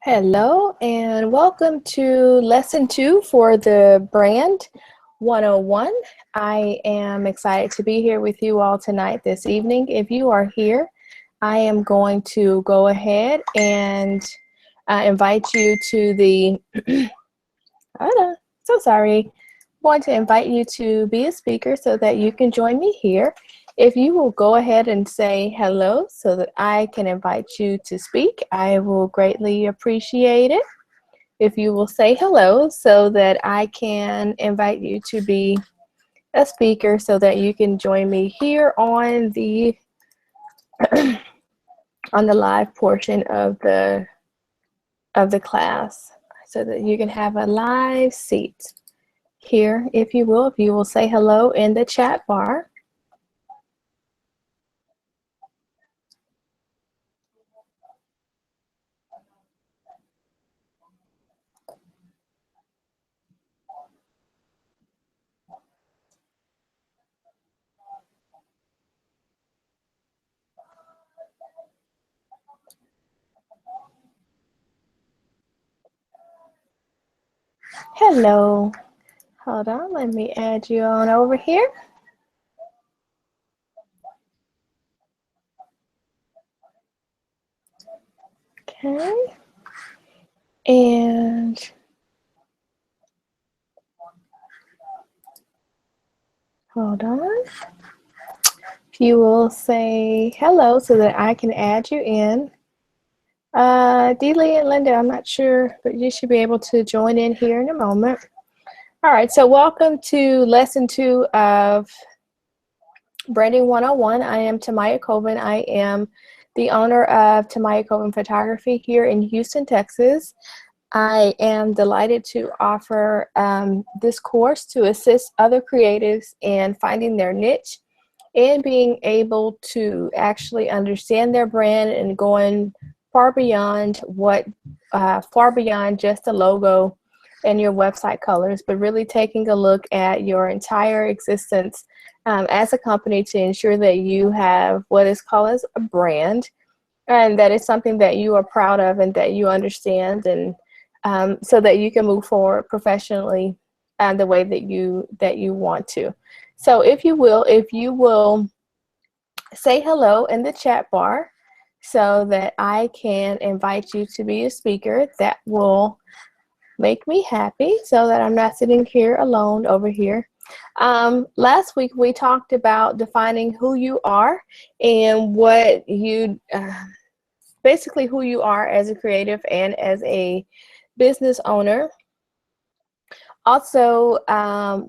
Hello and welcome to lesson 2 for the Brand 101. I am excited to be here with you all tonight this evening. If you are here, I am going to go ahead and invite you to the, so sorry. I want to invite you to be a speaker so that you can join me here. If you will go ahead and say hello so that I can invite you to speak, I will greatly appreciate it. If you will say hello so that I can invite you to be a speaker so that you can join me here on the live portion of the class so that you can have a live seat here, if you will say hello in the chat bar. Hello. Hold on, let me add you on over here. Okay. And hold on. If you will say hello so that I can add you in. Delia and Linda, I'm not sure, but you should be able to join in here in a moment. All right, so welcome to lesson 2 of Branding 101. I am Tamaya Colvin. I am the owner of Tamaya Colvin Photography here in Houston, Texas. I am delighted to offer this course to assist other creatives in finding their niche and being able to actually understand their brand and going far beyond just a logo and your website colors, but really taking a look at your entire existence as a company to ensure that you have what is called as a brand, and that is something that you are proud of and that you understand, and so that you can move forward professionally the way that you want to. So if you will say hello in the chat bar so that I can invite you to be a speaker, that will make me happy so that I'm not sitting here alone over here. Last week we talked about defining who you are and what you basically who you are as a creative and as a business owner. Also,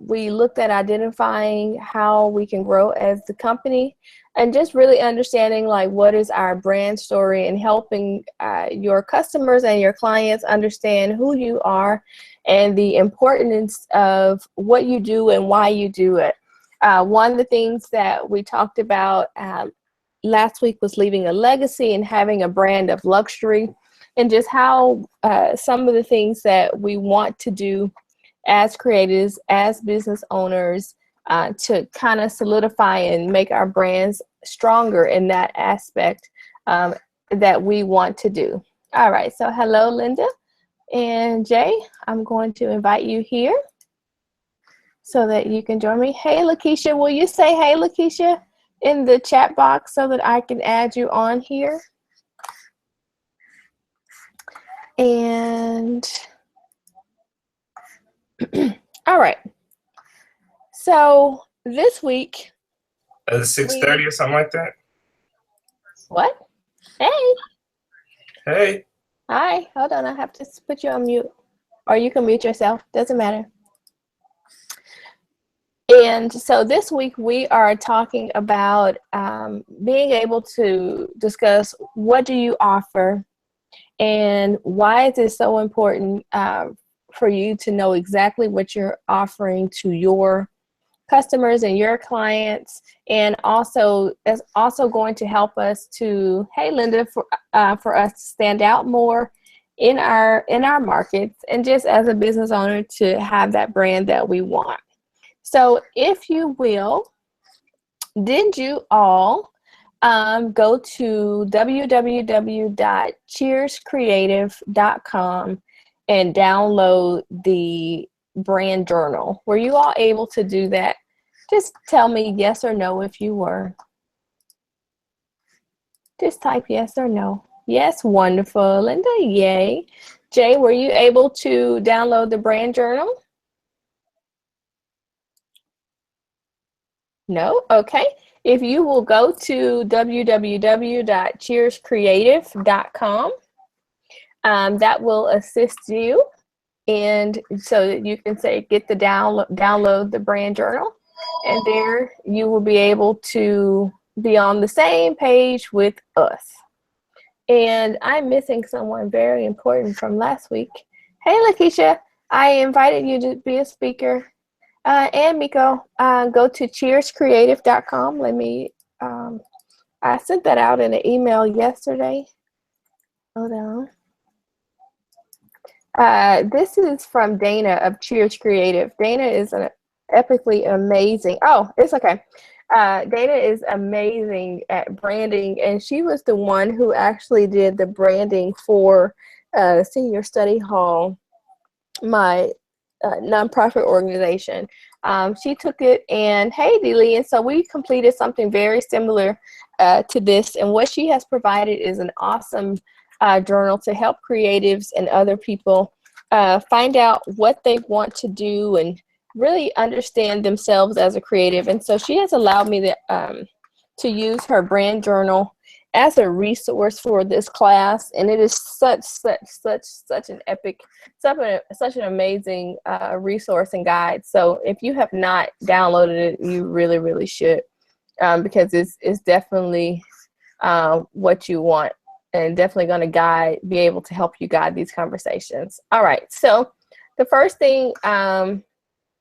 we looked at identifying how we can grow as the company and just really understanding like what is our brand story and helping your customers and your clients understand who you are and the importance of what you do and why you do it. One of the things that we talked about last week was leaving a legacy and having a brand of luxury, and just how some of the things that we want to do as creatives, as business owners, to kind of solidify and make our brands stronger in that aspect that we want to do. All right, so hello, Linda and Jay. I'm going to invite you here so that you can join me. Hey, Lakeisha, will you say hey, Lakeisha, in the chat box so that I can add you on here? And all right. So this week, 6:30 or something like that. What? Hey. Hey. Hi. Hold on. I have to put you on mute, or you can mute yourself. Doesn't matter. And so this week we are talking about being able to discuss what do you offer and why is it so important for you to know exactly what you're offering to your customers and your clients, and also it's also going to help us to, hey Linda, for us to stand out more in our markets, and just as a business owner to have that brand that we want. So if you will, did you all Go to www.cheerscreative.com and download the brand journal. Were you all able to do that? Just tell me yes or no if you were. Just type yes or no. Yes, wonderful. Linda, yay. Jay, were you able to download the brand journal? No? Okay. If you will go to www.cheerscreative.com, that will assist you, and so that you can say get the download the brand journal, and there you will be able to be on the same page with us. And I'm missing someone very important from last week. Hey, Lakeisha, I invited you to be a speaker. And Miko, go to cheerscreative.com. Let me, I sent that out in an email yesterday. Hold on. This is from Dana of Cheers Creative. Dana is an epically amazing, oh, it's okay. Dana is amazing at branding, and she was the one who actually did the branding for Senior Study Hall, my nonprofit organization. She took it, and hey, Delie, and so we completed something very similar to this, and what she has provided is an awesome journal to help creatives and other people find out what they want to do and really understand themselves as a creative. And so she has allowed me to use her brand journal as a resource for this class, and it is such an epic, such an amazing resource and guide. So if you have not downloaded it, you really should, because it's definitely what you want, and definitely going to be able to help you guide these conversations. All right, so the first thing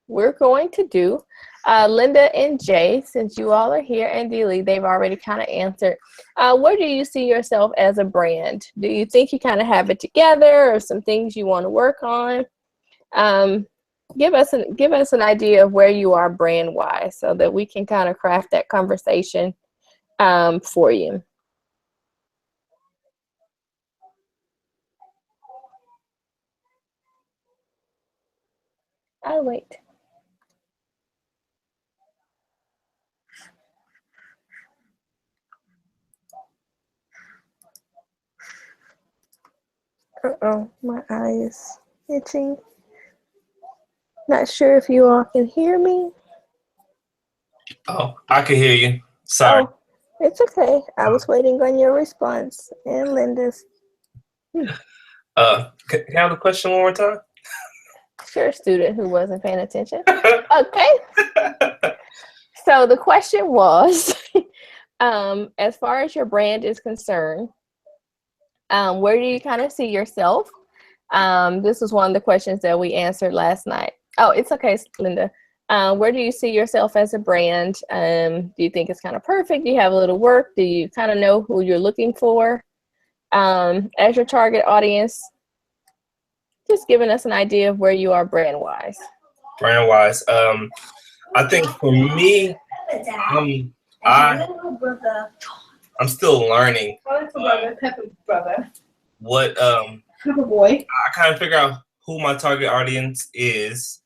we're going to do, Linda and Jay, since you all are here, and Delie, they've already kind of answered. Where do you see yourself as a brand? Do you think you kind of have it together, or some things you want to work on? Give us an idea of where you are brand wise, so that we can kind of craft that conversation for you. I'll wait. Uh-oh, my eye is itching. Not sure if you all can hear me. Oh, I can hear you. Sorry. Oh, it's okay. I was waiting on your response and Linda's. Can I have the question one more time? Sure, student who wasn't paying attention. Okay. So the question was, as far as your brand is concerned, where do you kind of see yourself? This was one of the questions that we answered last night. Oh, it's okay, Linda. Where do you see yourself as a brand? Do you think it's kind of perfect? Do you have a little work? Do you kind of know who you're looking for as your target audience? Just giving us an idea of where you are brand wise. Brand wise, I think for me, I'm still learning. What I kind of figure out who my target audience is.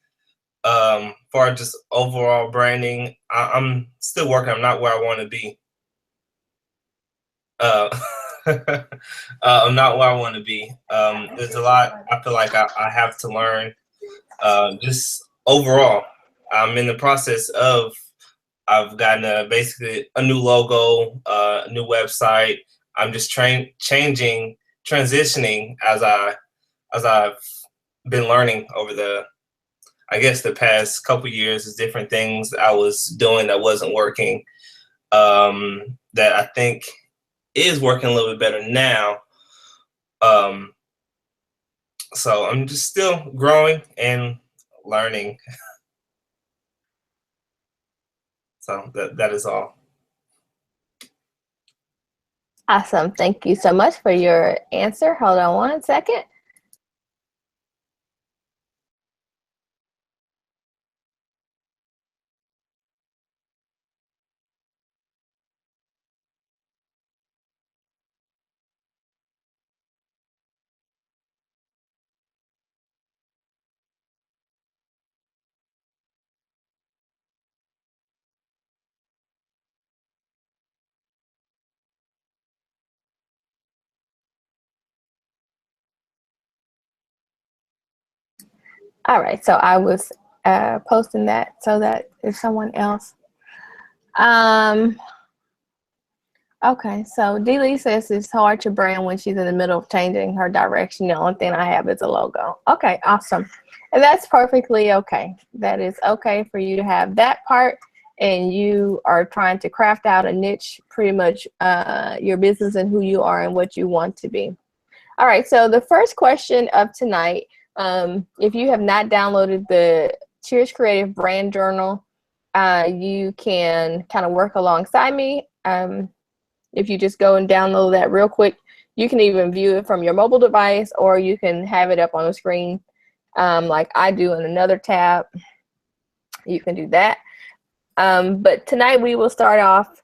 For just overall branding, I'm still working. I'm not where I want to be. I'm not where I want to be. There's a lot I feel like I have to learn. Just overall, I'm in the process of, I've gotten basically a new logo, a new website. I'm just transitioning as I've been learning over the past couple years. Is different things I was doing that wasn't working, that I think is working a little bit better now. So I'm just still growing and learning. So that is all. Awesome. Thank you so much for your answer. Hold on one second. All right, so I was posting that so that if someone else. Okay, so D. says it's hard to brand when she's in the middle of changing her direction. The only thing I have is a logo. Okay, awesome. And that's perfectly okay. That is okay for you to have that part, and you are trying to craft out a niche, pretty much your business and who you are and what you want to be. All right, so the first question of tonight, if you have not downloaded the Cheers Creative Brand Journal, you can kind of work alongside me. If you just go and download that real quick, you can even view it from your mobile device, or you can have it up on the screen like I do in another tab. You can do that. But tonight we will start off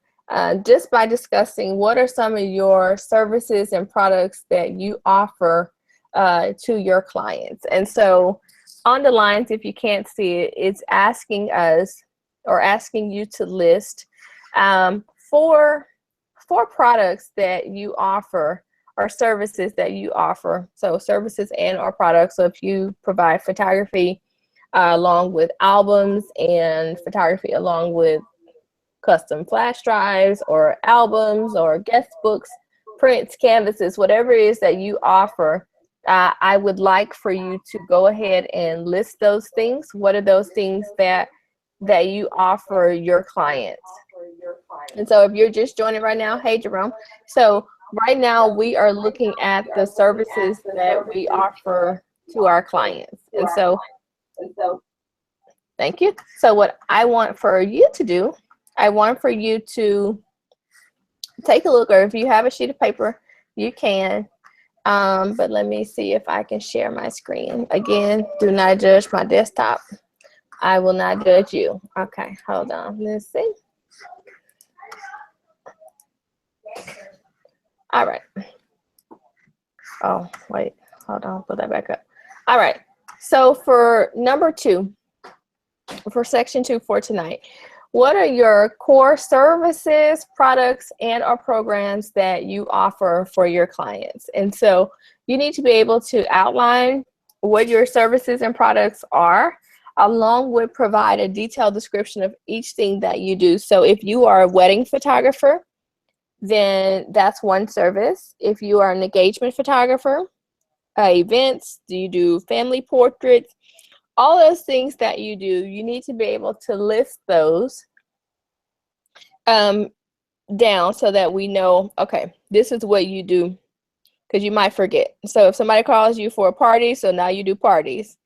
just by discussing what are some of your services and products that you offer to your clients. And so on the lines, if you can't see it, it's asking us or asking you to list four products that you offer or services that you offer. So services and or products. So if you provide photography along with albums and photography along with custom flash drives or albums or guest books, prints, canvases, whatever it is that you offer, I would like for you to go ahead and list those things. What are those things that you offer your clients? And so if you're just joining right now, hey Jerome. So right now we are looking at the services that we offer to our clients. And so thank you. So what I want for you to do, I want for you to take a look, or if you have a sheet of paper, you can. But let me see if I can share my screen. Again, do not judge my desktop. I will not judge you. Okay, hold on. Let's see. All right. Oh, wait, hold on, put that back up. All right, so for number 2, for section 2 for tonight, what are your core services, products, and or programs that you offer for your clients? And so you need to be able to outline what your services and products are, along with provide a detailed description of each thing that you do. So if you are a wedding photographer, then that's one service. If you are an engagement photographer, events, do you do family portraits, all those things that you do, you need to be able to list those down so that we know, okay, this is what you do, because you might forget. So if somebody calls you for a party, so now you do parties,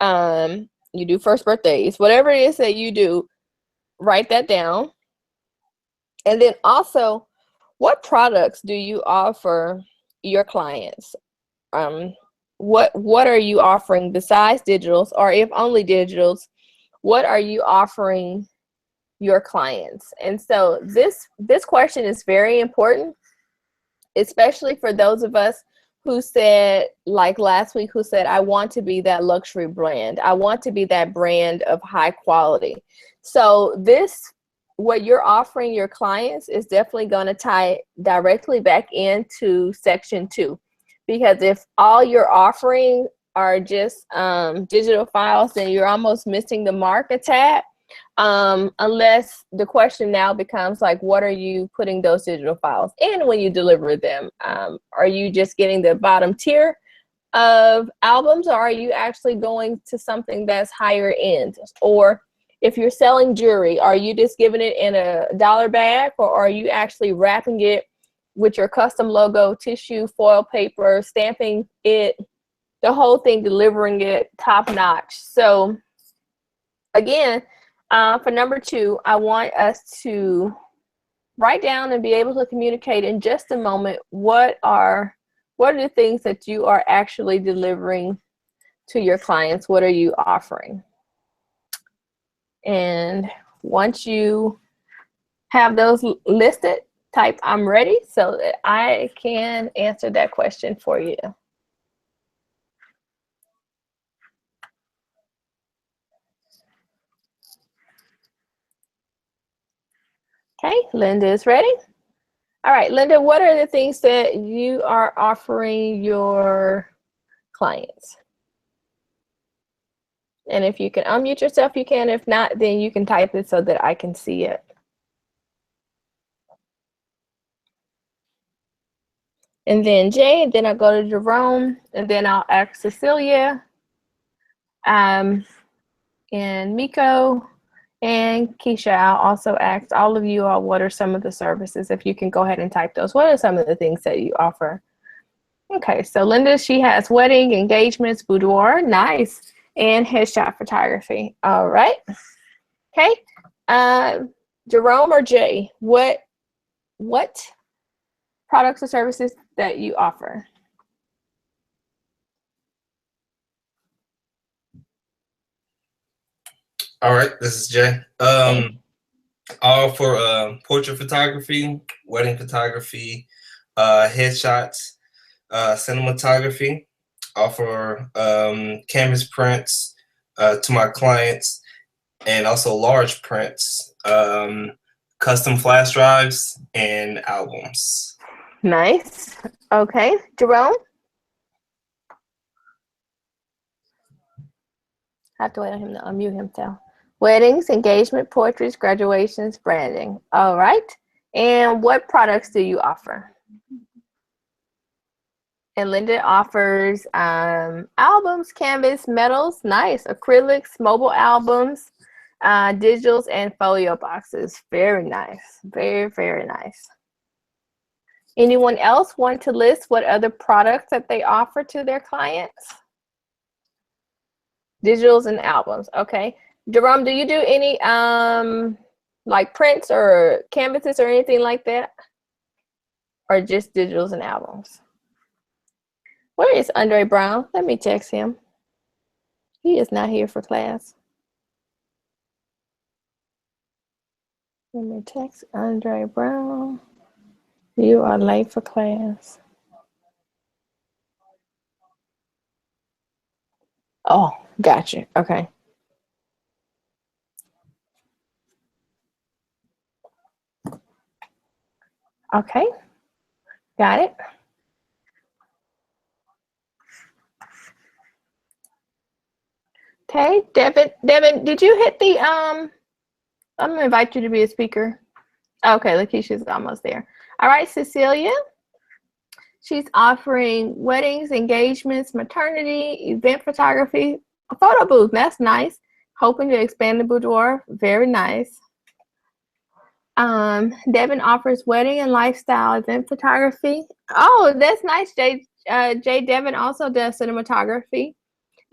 you do first birthdays, whatever it is that you do, write that down. And then also, what products do you offer your clients? What are you offering besides digitals, or if only digitals, what are you offering your clients? And so this question is very important, especially for those of us who said, like last week, who said, I want to be that luxury brand. I want to be that brand of high quality. So what you're offering your clients is definitely going to tie directly back into section 2. Because if all you're offering are just digital files, then you're almost missing the mark a tad. Unless the question now becomes like, what are you putting those digital files in when you deliver them? Are you just getting the bottom tier of albums, or are you actually going to something that's higher end? Or if you're selling jewelry, are you just giving it in a dollar bag, or are you actually wrapping it with your custom logo, tissue, foil paper, stamping it, the whole thing, delivering it top notch? So again, for number 2, I want us to write down and be able to communicate in just a moment what are the things that you are actually delivering to your clients. What are you offering? And once you have those listed, type I'm ready so that I can answer that question for you. Okay, Linda is ready. All right, Linda, what are the things that you are offering your clients? And if you can unmute yourself, you can. If not, then you can type it so that I can see it. And then Jay, and then I'll go to Jerome, and then I'll ask Cecilia, and Miko, and Keisha. I'll also ask all of you all, what are some of the services? If you can go ahead and type those. What are some of the things that you offer? Okay, so Linda, she has wedding, engagements, boudoir, nice, and headshot photography. All right. Okay. Jerome or Jay, what products or services that you offer? All right, this is Jay. Okay. All for portrait photography, wedding photography, headshots, cinematography. Offer canvas prints to my clients, and also large prints, custom flash drives, and albums. Nice. Okay. Jerome? I have to wait on him to unmute himself. Weddings, engagement, portraits, graduations, branding. All right. And what products do you offer? And Linda offers albums, canvas, metals, nice, acrylics, mobile albums, digitals, and folio boxes. Very nice. Very, very nice. Anyone else want to list what other products that they offer to their clients? Digitals and albums. Okay. Jerome, do you do any like prints or canvases or anything like that? Or just digitals and albums? Where is Andre Brown? Let me text him. He is not here for class. Let me text Andre Brown. You are late for class. Oh, gotcha. Okay. Okay. Got it. Okay, Devin, did you hit the I'm gonna invite you to be a speaker. Okay, Lakeisha's almost there. All right, Cecilia. She's offering weddings, engagements, maternity, event photography, a photo booth. That's nice. Hoping to expand the boudoir. Very nice. Devin offers wedding and lifestyle event photography. Oh, that's nice. Jay Devin also does cinematography.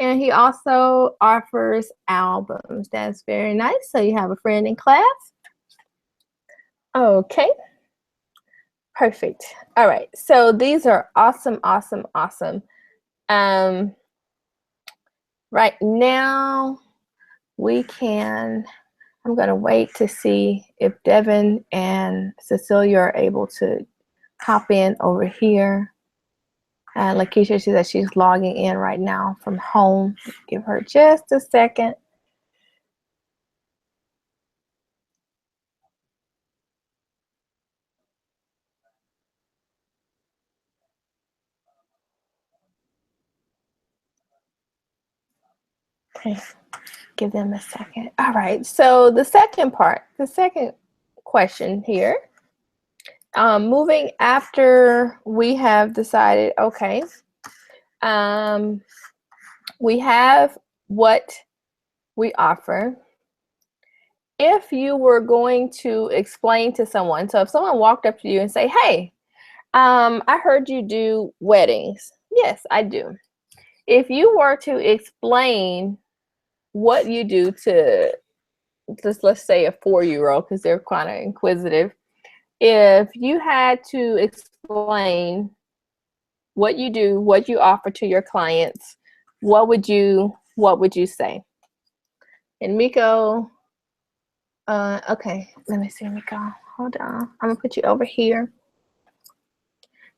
And he also offers albums. That's very nice. So you have a friend in class. Okay. Perfect. All right. So these are awesome, awesome, awesome. Right now I'm going to wait to see if Devin and Cecilia are able to hop in over here. Lakeisha, she said she's logging in right now from home. Give her just a second. Okay, give them a second. All right, so the second question here, moving after we have decided, okay, we have what we offer. If you were going to explain to someone, so if someone walked up to you and say, hey, I heard you do weddings. Yes, I do. If you were to explain what you do to just, let's say, a 4-year-old, because they're kind of inquisitive, if you had to explain what you do, what you offer to your clients, what would you say? And Miko, okay, let me see, Miko. Hold on. I'm gonna put you over here.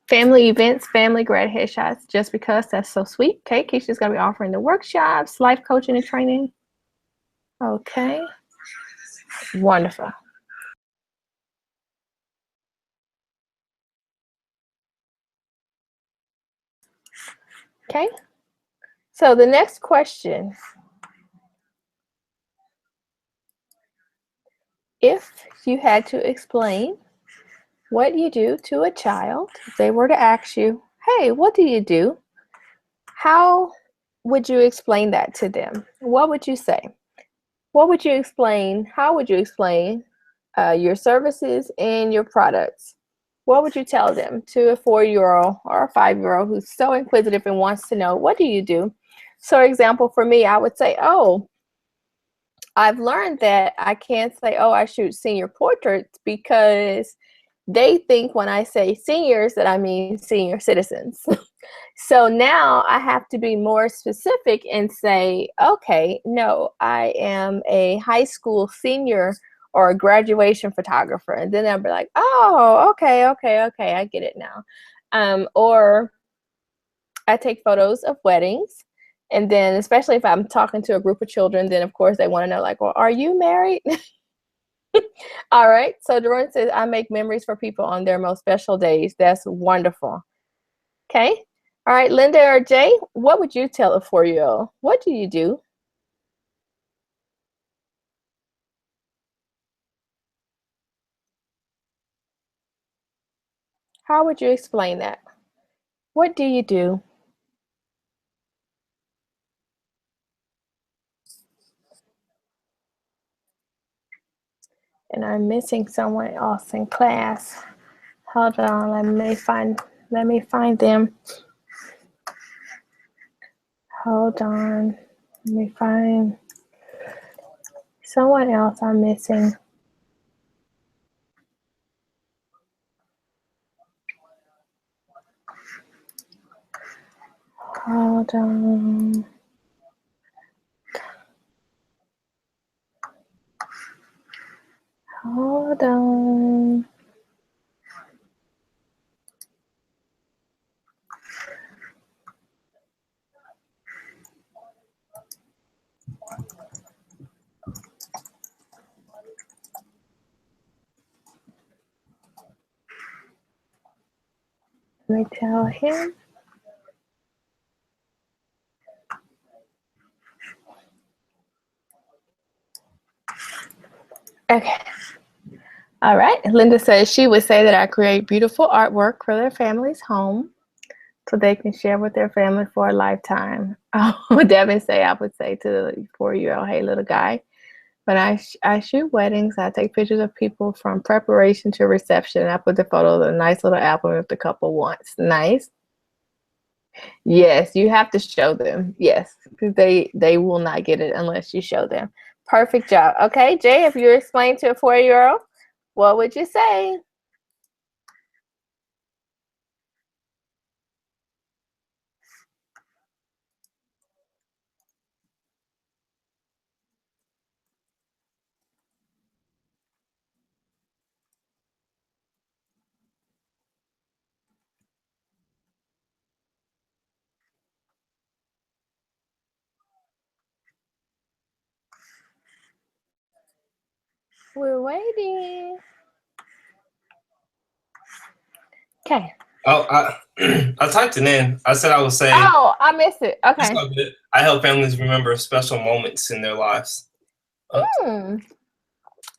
Family events, family grad headshots, just because that's so sweet. Okay, Keisha's gonna be offering the workshops, life coaching and training. Okay, wonderful. Okay, so the next question if you had to explain what you do to a child, if they were to ask you, hey, what do you do? How would you explain that to them? What would you say? What would you explain? How would you explain your services and your products? What would you tell them to a 4-year-old or a 5-year-old who's so inquisitive and wants to know, what do you do? So, example, for me, I would say, oh, I've learned that I can't say, oh, I shoot senior portraits, because they think when I say seniors that I mean senior citizens. So now I have to be more specific and say, okay, no, I am a high school senior or a graduation photographer. And then they'll be like, oh, okay, I get it now. Or I take photos of weddings. And then, especially if I'm talking to a group of children, then of course they want to know, like, well, are you married? All right. So Doreen says, I make memories for people on their most special days. That's wonderful. Okay. All right, Linda or Jay, what would you tell a 4-year-old? What do you do? How would you explain that? What do you do? And I'm missing someone else in class. Hold on, let me find them. Hold on. Let me find someone else I'm missing. Hold on. Hold on. Let me tell him. Okay. All right. Linda says she would say that I create beautiful artwork for their family's home so they can share with their family for a lifetime. Oh, Devin say, I would say to the 4-year-old, hey, little guy, when I shoot weddings, I take pictures of people from preparation to reception. And I put the photo of a nice little album if the couple wants. Nice. Yes, you have to show them. Yes, because they will not get it unless you show them. Perfect job. Okay, Jay, if you explain to a 4-year-old, what would you say? We're waiting. Okay. Oh, I typed it in. I said I would say. Oh, I missed it. Okay. It's all good. I help families remember special moments in their lives.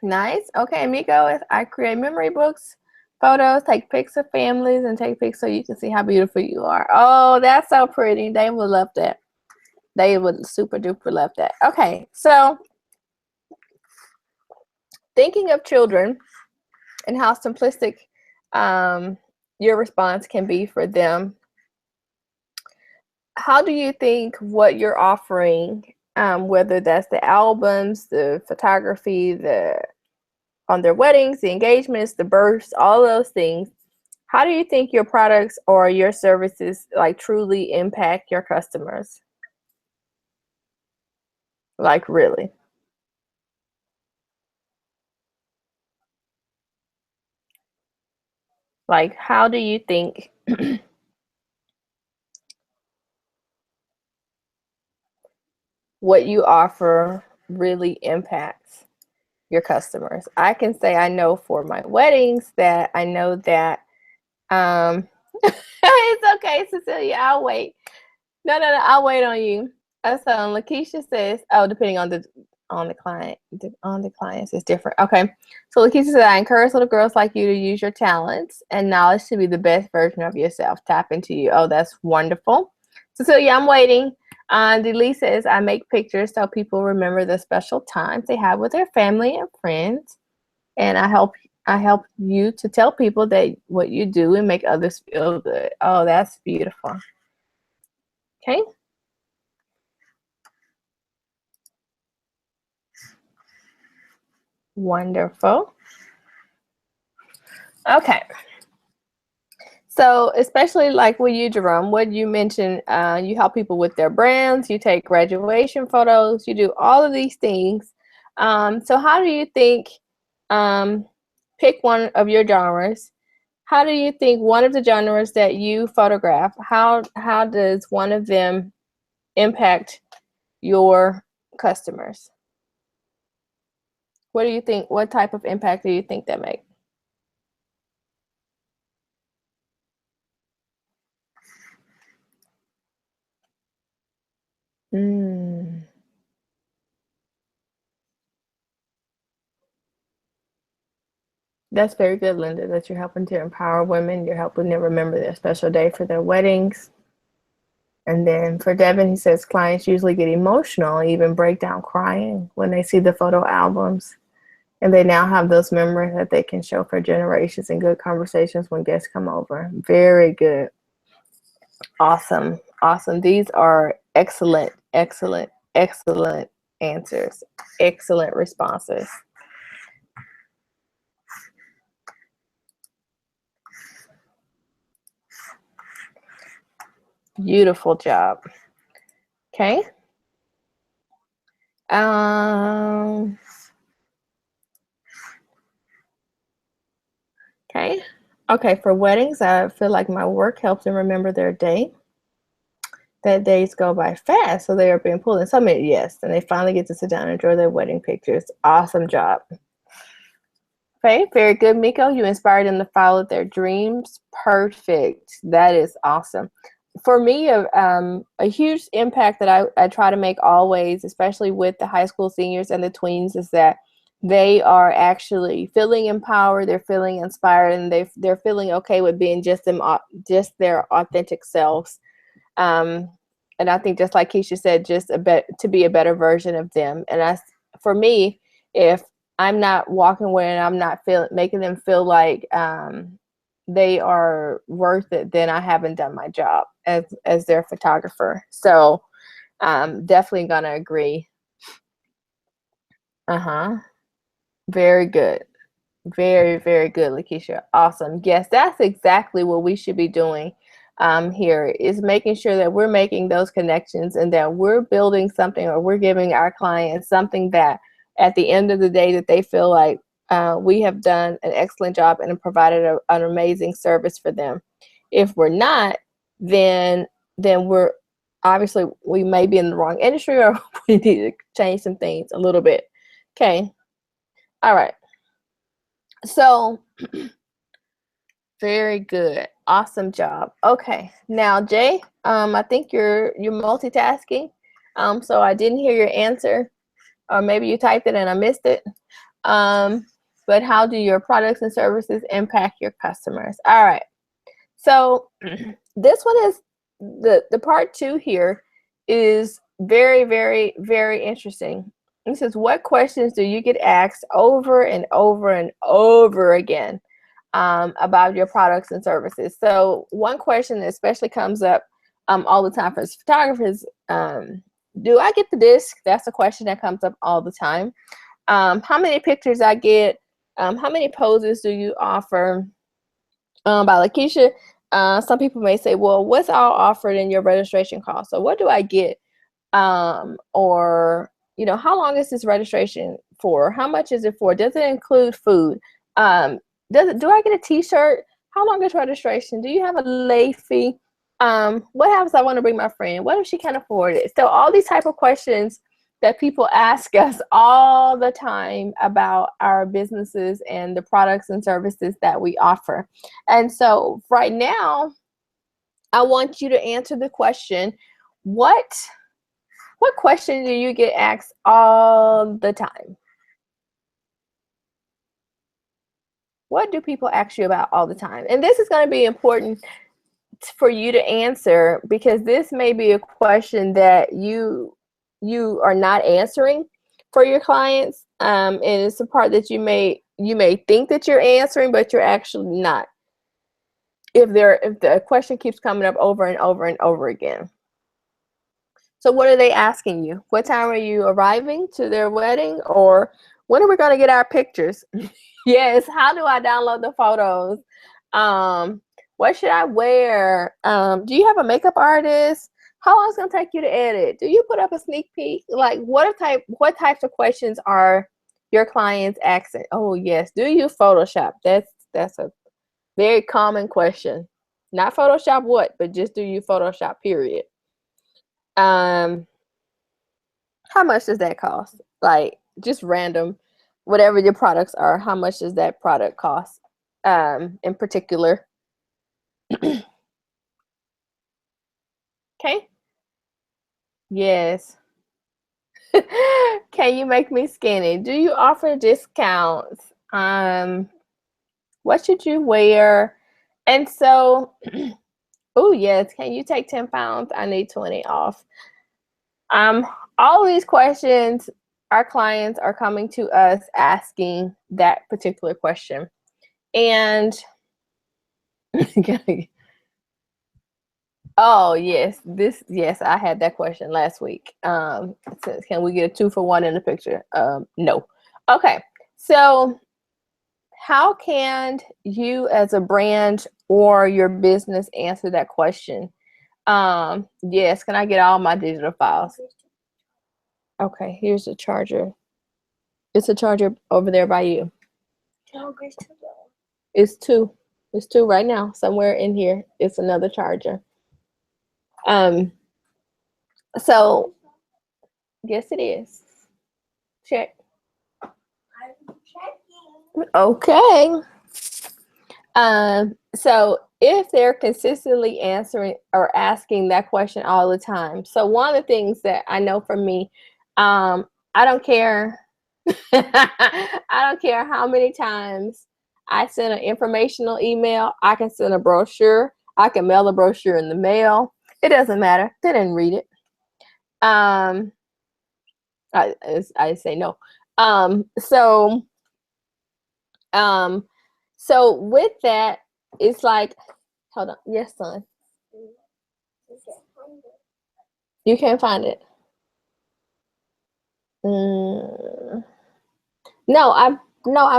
Nice. Okay, Miko, I create memory books, photos, take pics of families, and take pics so you can see how beautiful you are. Oh, that's so pretty. They would love that. They would super duper love that. Okay, so thinking of children and how simplistic your response can be for them, how do you think what you're offering, whether that's the albums, the photography, on their weddings, the engagements, the births, all those things, how do you think your products or your services like truly impact your customers? Like really? Like how do you think what you offer really impacts your customers? I can say I know for my weddings that I know that it's okay, Cecilia, I'll wait. No, I'll wait on you. So Lakeisha says, oh, depending on on the clients is different. Okay. So Lakeisha said, I encourage little girls like you to use your talents and knowledge to be the best version of yourself. Tap into you. Oh, that's wonderful. Cecilia, I'm waiting. Delee says, I make pictures so people remember the special times they have with their family and friends. And I help you to tell people that what you do and make others feel good. Oh, that's beautiful. Okay. Wonderful. Okay. So especially like with you, Jerome, what you mentioned, you help people with their brands, you take graduation photos, you do all of these things. So how do you think, pick one of your genres, how do you think one of the genres that you photograph, how does one of them impact your customers? What do you think, what type of impact do you think that makes? That's very good, Linda, that you're helping to empower women. You're helping them remember their special day for their weddings. And then for Devin, he says clients usually get emotional, even break down crying when they see the photo albums. And they now have those memories that they can show for generations and good conversations when guests come over. Very good. Awesome. Awesome. These are excellent, excellent, excellent answers. Excellent responses. Beautiful job. Okay. Okay. Okay, for weddings, I feel like my work helps them remember their day. That days go by fast, so they are being pulled in. So many, yes, and they finally get to sit down and enjoy their wedding pictures. Awesome job. Okay, very good, Miko. You inspired them to follow their dreams. Perfect. That is awesome. For me, a huge impact that I try to make always, especially with the high school seniors and the tweens, is that they are actually feeling empowered, they're feeling inspired, and they're feeling okay with being just their authentic selves. And I think just like Keisha said, just to be a better version of them. And for me, if I'm not walking away and I'm not making them feel like they are worth it, then I haven't done my job as their photographer. So definitely gonna agree. Very good. Very, very good, Lakeisha. Awesome. Yes, that's exactly what we should be doing here, is making sure that we're making those connections and that we're building something, or we're giving our clients something that at the end of the day that they feel like we have done an excellent job and provided an amazing service for them. If we're not, then we're obviously, we may be in the wrong industry, or we need to change some things a little bit. Okay. All right. So very good. Awesome job. Okay. Now, Jay, I think you're multitasking. So I didn't hear your answer, or maybe you typed it and I missed it. But how do your products and services impact your customers? All right. So this one is the part 2 here is very, very, very interesting. It says, what questions do you get asked over and over and over again about your products and services? So one question that especially comes up all the time for photographers, do I get the disc? That's a question that comes up all the time. How many pictures I get? How many poses do you offer? By Lakeisha, some people may say, well, what's all offered in your registration cost? So what do I get? Or, how long is this registration for? How much is it for? Does it include food? Do I get a t-shirt? How long is registration? Do you have a late fee? What happens if I want to bring my friend? What if she can't afford it? So all these type of questions that people ask us all the time about our businesses and the products and services that we offer. And so right now, I want you to answer the question, what What question do you get asked all the time? What do people ask you about all the time? And this is going to be important for you to answer, because this may be a question that you are not answering for your clients, and it's a part that you may think that you're answering, but you're actually not, if the question keeps coming up over and over and over again. So what are they asking you? What time are you arriving to their wedding? Or when are we going to get our pictures? Yes, how do I download the photos? What should I wear? Do you have a makeup artist? How long is it going to take you to edit? Do you put up a sneak peek? Like, what types of questions are your clients asking? Oh, yes. Do you Photoshop? That's a very common question. Not Photoshop what, but just do you Photoshop, period. How much does that cost? Like, just random, whatever your products are, how much does that product cost in particular? Okay. Yes. Can you make me skinny? Do you offer discounts? What should you wear? And so, oh yes, can you take 10 pounds? I need 20 off. All these questions, our clients are coming to us asking that particular question. And oh yes, yes, I had that question last week. Says, can we get a 2-for-1 in the picture? No. Okay, so how can you as a brand or your business answer that question? Yes, can I get all my digital files? Okay, here's the charger. It's a charger over there by you. It's two. It's two right now. Somewhere in here, it's another charger. So yes, it is. Check. Okay. So if they're consistently answering or asking that question all the time, so one of the things that I know for me, I don't care. I don't care how many times I send an informational email. I can send a brochure. I can mail a brochure in the mail. It doesn't matter. They didn't read it. I say no. So with that, it's like, hold on. Yes, son. You can't find it. No, I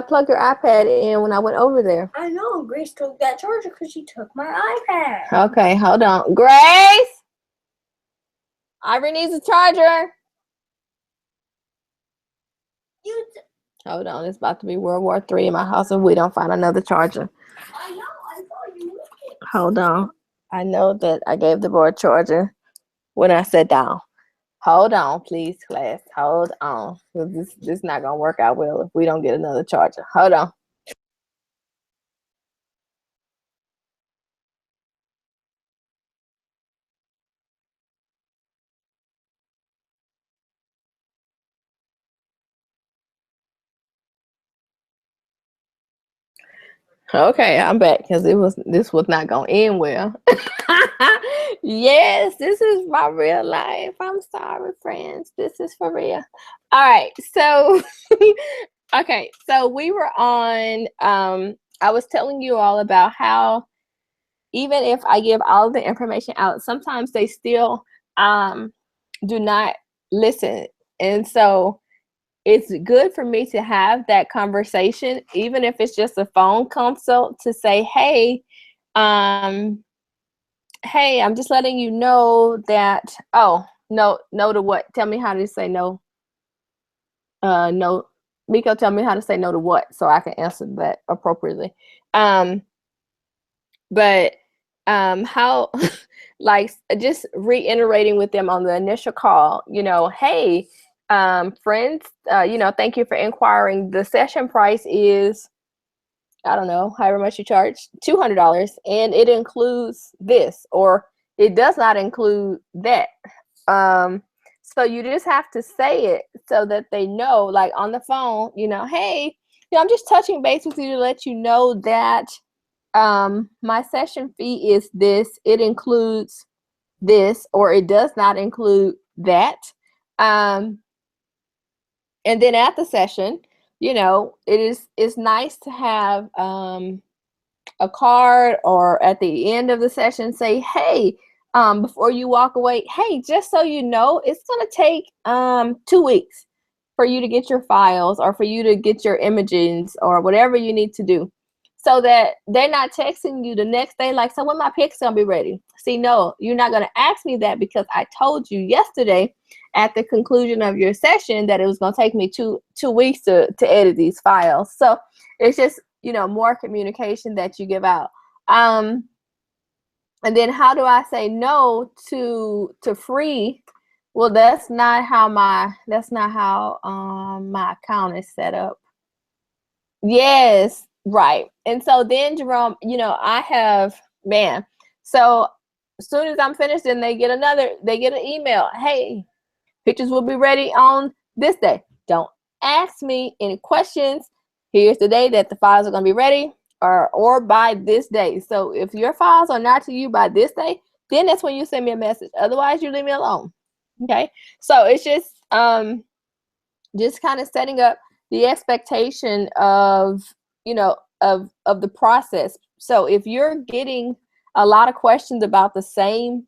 plugged your iPad in when I went over there. I know. Grace took that charger because she took my iPad. Okay, hold on. Grace! Ivory needs a charger. Hold on. It's about to be World War III in my house if we don't find another charger. I know. I saw you. Hold on. I know that I gave the boy a charger when I sat down. Hold on, please, class. Hold on. This is not going to work out well if we don't get another charger. Hold on. Okay, I'm back because this was not going to end well. Yes, this is my real life. I'm sorry, friends. This is for real. All right, so okay, so we were on. I was telling you all about how even if I give all of the information out, sometimes they still do not listen, and so it's good for me to have that conversation, even if it's just a phone consult, to say, hey, hey, I'm just letting you know that, oh, no to what? Tell me how to say no. No, Miko, tell me how to say no to what so I can answer that appropriately. But how, like, just reiterating with them on the initial call, hey, friends, thank you for inquiring. The session price is, I don't know, however much you charge, $200, and it includes this, or it does not include that. So you just have to say it so that they know, like on the phone, hey, I'm just touching base with you to let you know that my session fee is this. It includes this, or it does not include that. And then at the session, it's nice to have a card, or at the end of the session say, hey, before you walk away, hey, just so you know, it's going to take 2 weeks for you to get your files, or for you to get your images, or whatever you need to do, so that they're not texting you the next day like, so when my pic's going to be ready. See, no, you're not going to ask me that, because I told you yesterday at the conclusion of your session that it was going to take me two weeks to edit these files. So it's just, more communication that you give out. And then how do I say no to free? Well, that's not how my account is set up. Yes, right. And so then, Jerome, I have, so as soon as I'm finished, then they get an email. Hey, pictures will be ready on this day. Don't ask me any questions. Here's the day that the files are going to be ready, or by this day. So if your files are not to you by this day, then that's when you send me a message. Otherwise, you leave me alone. Okay. So it's just kind of setting up the expectation of, of the process. So if you're getting a lot of questions about the same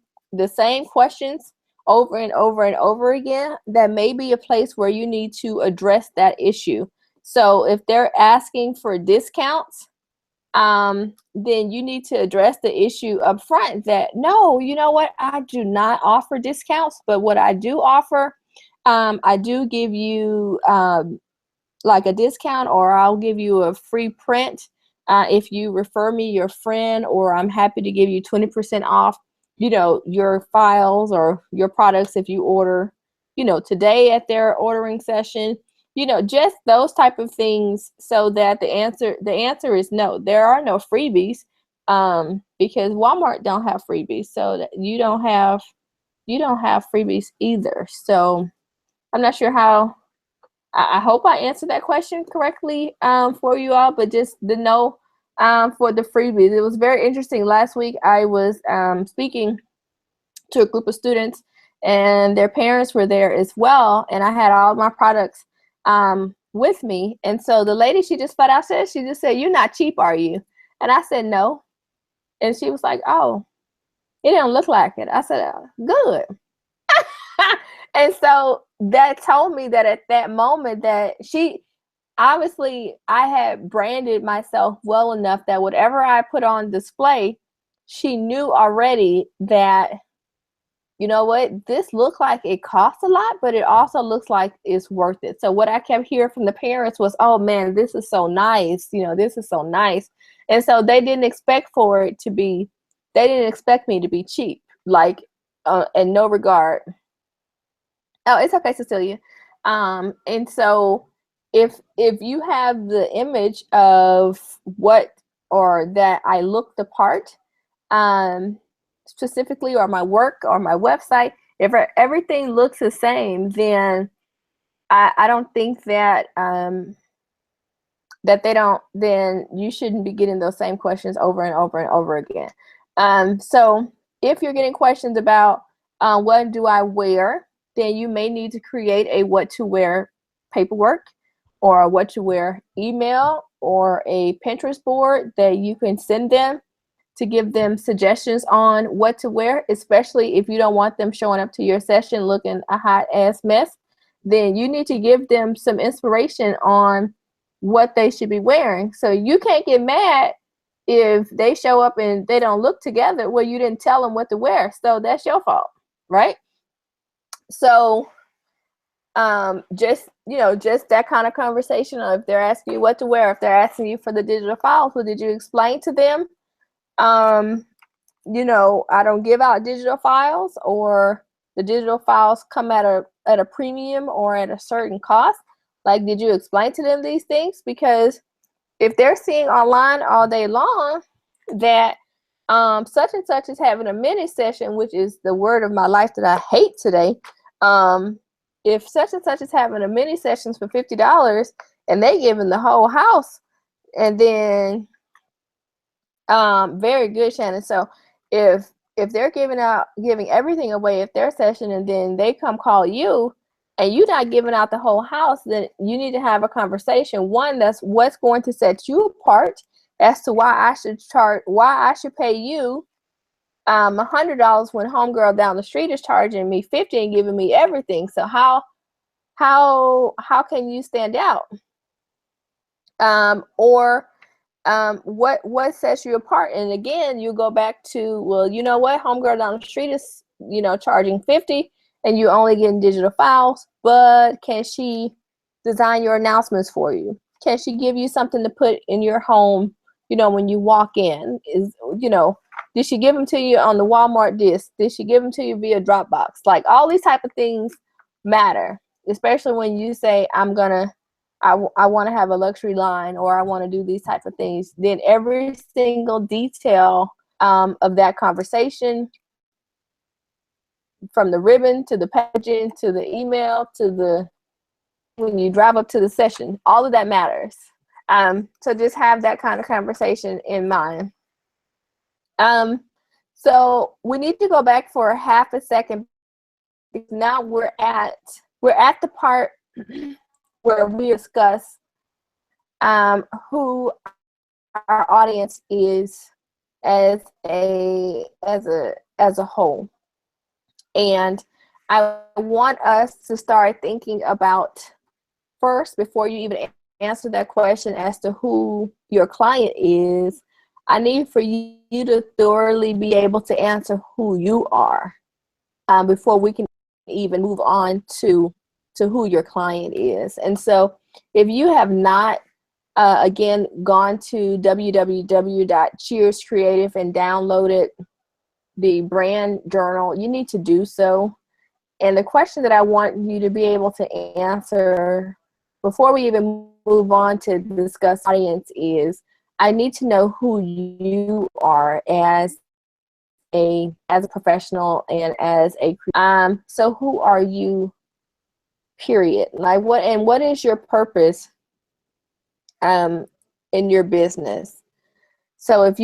questions over and over and over again, that may be a place where you need to address that issue. So if they're asking for discounts, then you need to address the issue up front that, no, you know what, I do not offer discounts, but what I do offer, I do give you like a discount, or I'll give you a free print if you refer me your friend, or I'm happy to give you 20% off, your files or your products if you order, today at their ordering session, just those type of things, so that the answer is no. There are no freebies, because Walmart don't have freebies, so that you don't have freebies either. So I'm not sure how. I hope I answered that question correctly for you all, but just the no for the freebies. It was very interesting. Last week I was speaking to a group of students, and their parents were there as well, and I had all my products with me. And so the lady, she just flat out said, "You're not cheap, are you?" And I said, "No." And she was like, "Oh, it didn't look like it." I said, "Good." And so that told me that at that moment that she, obviously I had branded myself well enough that whatever I put on display, she knew already that, you know what, this looks like it costs a lot, but it also looks like it's worth it. So what I kept hearing from the parents was, "Oh man, this is so nice. This is so nice." And so they didn't expect me to be cheap, like in no regard. Oh, it's okay, Cecilia. And so if you have the image of what, or that I look the part, specifically, or my work or my website, if everything looks the same, then I don't think that then you shouldn't be getting those same questions over and over and over again. So if you're getting questions about what do I wear, then you may need to create a what to wear paperwork, or a what to wear email, or a Pinterest board that you can send them to give them suggestions on what to wear, especially if you don't want them showing up to your session looking a hot ass mess. Then you need to give them some inspiration on what they should be wearing. So you can't get mad if they show up and they don't look together. Well, you didn't tell them what to wear, so that's your fault, right? So just that kind of conversation, if they're asking you what to wear, if they're asking you for the digital files, well, did you explain to them, I don't give out digital files, or the digital files come at a premium or at a certain cost? Like, did you explain to them these things? Because if they're seeing online all day long that such and such is having a mini session, which is the word of my life that I hate today, if such and such is having a mini sessions for $50 and they giving the whole house, and then very good, Shannon. So if they're giving everything away at their session, and then they come call you and you're not giving out the whole house, then you need to have a conversation. One, that's what's going to set you apart as to why I should pay you $100 when homegirl down the street is charging me $50 and giving me everything. So how can you stand out? What sets you apart? And again, you go back to, well, you know what, homegirl down the street is, charging $50 and you only getting digital files, but can she design your announcements for you? Can she give you something to put in your home, when you walk in? Did she give them to you on the Walmart disc? Did she give them to you via Dropbox? Like, all these type of things matter, especially when you say, I want to have a luxury line, or I want to do these type of things. Then every single detail of that conversation, from the ribbon to the packaging to the email to when you drive up to the session, all of that matters. So just have that kind of conversation in mind. So we need to go back for half a second, because now we're at the part where we discuss who our audience is as a whole. And I want us to start thinking about, first, before you even answer that question as to who your client is, I need for you to thoroughly be able to answer who you are before we can even move on to who your client is. And so if you have not, again, gone to www.Cheers Creative and downloaded the brand journal, you need to do so. And the question that I want you to be able to answer before we even move on to discuss audience is, I need to know who you are as a professional and as a so who are you, period? Like, what is your purpose in your business? So let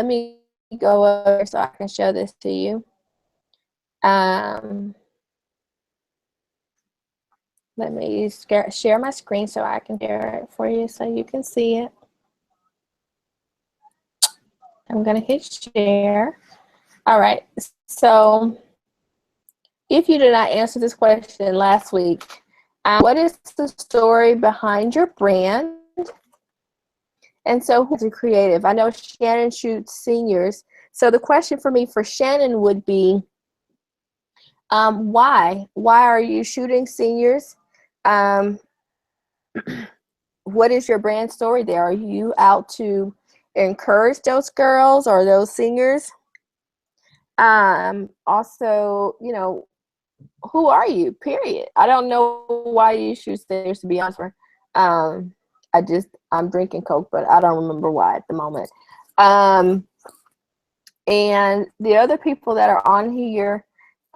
me go over so I can show this to you. Let me share my screen so I can share it for you so you can see it. I'm going to hit share. All right. So if you did not answer this question last week, what is the story behind your brand? And so who's a creative? I know Shannon shoots seniors. So the question for me for Shannon would be, why? Why are you shooting seniors? What is your brand story there? Are you out to encourage those girls or those singers? Also, who are you, period? I don't know why you shoot singers, to be honest with you. I'm drinking Coke, but I don't remember why at the moment. And the other people that are on here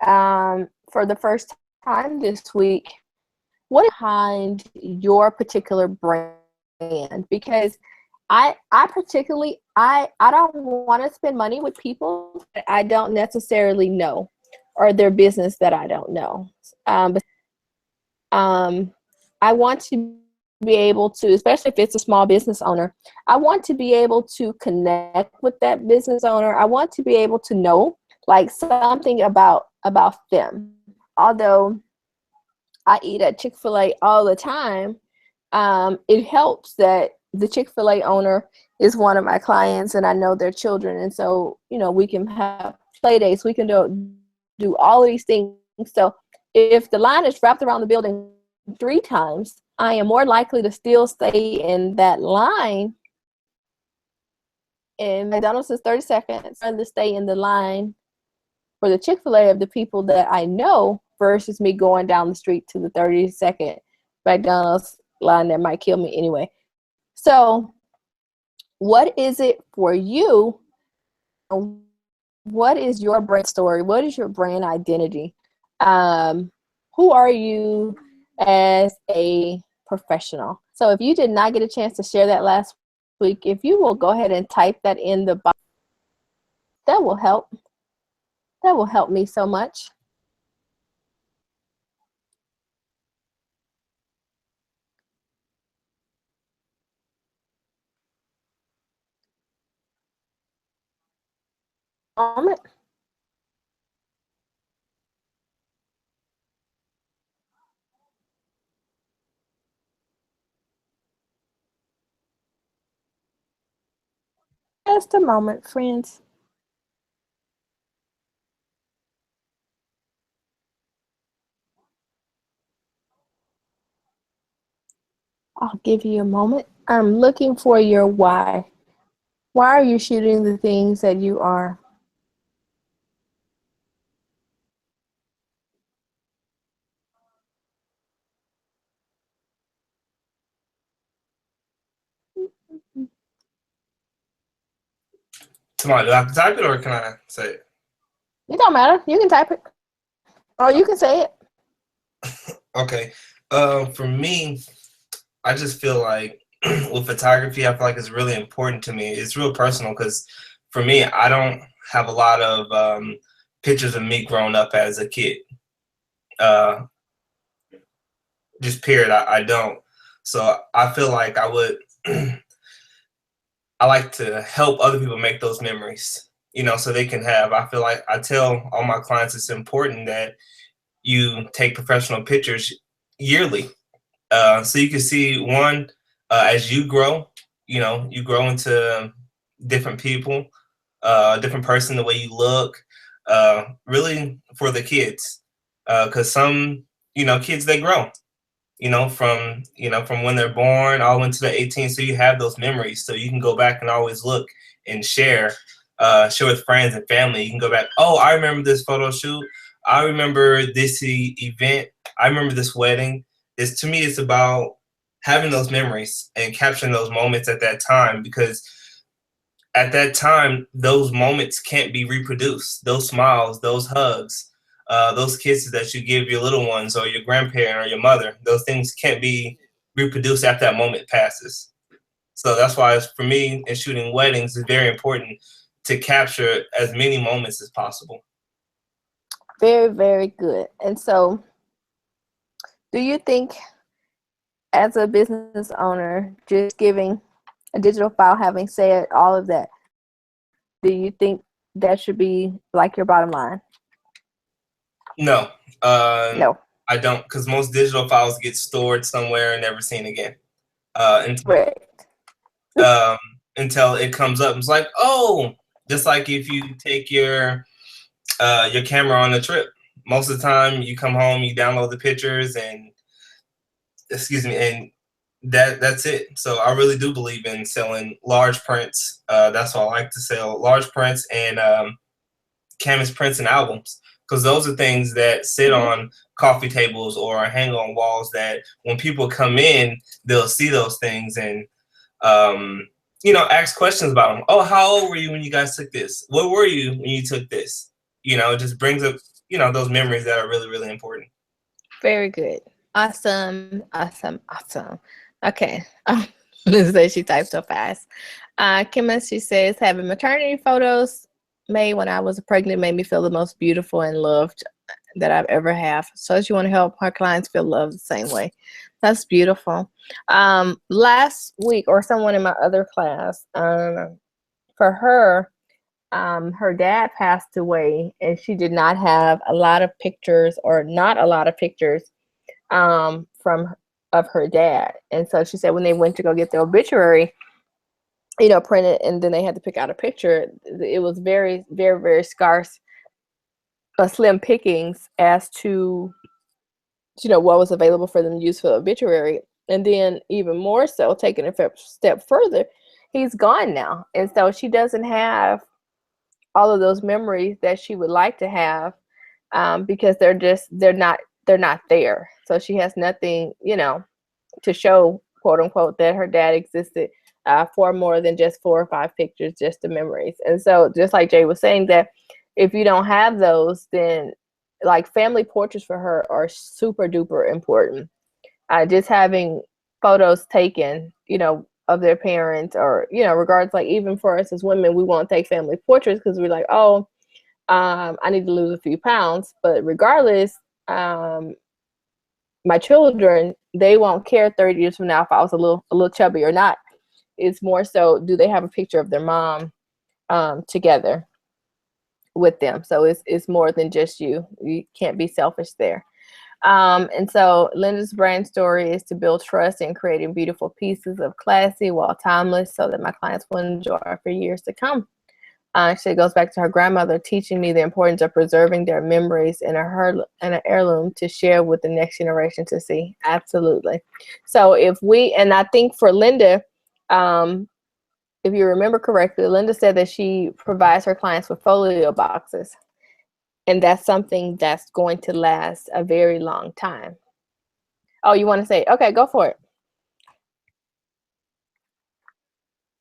for the first time this week, what is behind your particular brand? Because I particularly, I don't want to spend money with people that I don't necessarily know, or their business that I don't know. I want to be able to, especially if it's a small business owner, I want to be able to connect with that business owner. I want to be able to know like something about them. Although I eat at Chick-fil-A all the time, it helps that the Chick-fil-A owner is one of my clients and I know their children. And so, we can have play dates. We can do all of these things. So if the line is wrapped around the building 3 times, I am more likely to still stay in that line. And McDonald's is 30 seconds. I'd rather stay in the line for the Chick-fil-A of the people that I know versus me going down the street to the 30-second McDonald's line that might kill me anyway. So what is it for you? What is your brand story? What is your brand identity? Who are you as a professional? So if you did not get a chance to share that last week, if you will go ahead and type that in the box, that will help. That will help me so much. Moment. Just a moment, friends. I'll give you a moment. I'm looking for your why. Why are you shooting the things that you are? Tomorrow, do I have to type it or can I say it? It don't matter. You can type it. Or you can say it. Okay. For me, I just feel like with photography, I feel like it's really important to me. It's real personal because for me, I don't have a lot of pictures of me growing up as a kid. Uh, just period. I don't. So I feel like I would. I like to help other people make those memories, so they can have. I feel like I tell all my clients it's important that you take professional pictures yearly, so you can see one as you grow. You grow into different people, different person, the way you look. Really for the kids, because some kids they grow. From when they're born all into the 18. So you have those memories. So you can go back and always look and share with friends and family. You can go back. Oh, I remember this photo shoot. I remember this event. I remember this wedding. To me, it's about having those memories and capturing those moments at that time, because at that time, those moments can't be reproduced. Those smiles, those hugs, those kisses that you give your little ones or your grandparent or your mother, those things can't be reproduced after that moment passes. So that's why, for me, in shooting weddings, it's very important to capture as many moments as possible. Very, very good. And so, do you think, as a business owner, just giving a digital file, having said all of that, do you think that should be like your bottom line? No. No. I don't, because most digital files get stored somewhere and never seen again. Correct. Until it comes up. It's like, oh, just like if you take your camera on a trip. Most of the time, you come home, you download the pictures, and that's it. So I really do believe in selling large prints. That's why I like to sell large prints and canvas prints and albums, because those are things that sit on coffee tables or hang on walls that when people come in, they'll see those things and ask questions about them. Oh, how old were you when you guys took this? Where were you when you took this? It just brings up those memories that are really, really important. Very good. Awesome. Okay. Let's say she typed so fast. Kim, she says, having maternity photos made when I was pregnant made me feel the most beautiful and loved that I've ever have. So she want to help her clients feel loved the same way. That's beautiful. Last week, or someone in my other class, for her, her dad passed away, and she did not have a lot of pictures, or not a lot of pictures of her dad. And so she said when they went to go get the obituary, printed, and then they had to pick out a picture, it was very, very, very scarce, slim pickings as to what was available for them to use for the obituary. And then even more so, taking a step further, he's gone now, and so she doesn't have all of those memories that she would like to have, because they're not there. So she has nothing to show, quote unquote, that her dad existed for more than just 4 or 5 pictures, just the memories. And so just like Jay was saying, that if you don't have those, then like family portraits for her are super duper important. Just having photos taken, you know, of their parents, or, you know, regards, like even for us as women, we won't take family portraits because we're like, oh, I need to lose a few pounds. But regardless, my children, they won't care 30 years from now if I was a little chubby or not. It's more so, do they have a picture of their mom together with them? So it's more than just you. You can't be selfish there. And so Linda's brand story is to build trust in creating beautiful pieces of classy while timeless, so that my clients will enjoy for years to come. Actually, it goes back to her grandmother teaching me the importance of preserving their memories in an heirloom to share with the next generation to see. Absolutely. So and I think for Linda, if you remember correctly, Linda said that she provides her clients with folio boxes. And that's something that's going to last a very long time. Oh, you want to say, okay, go for it.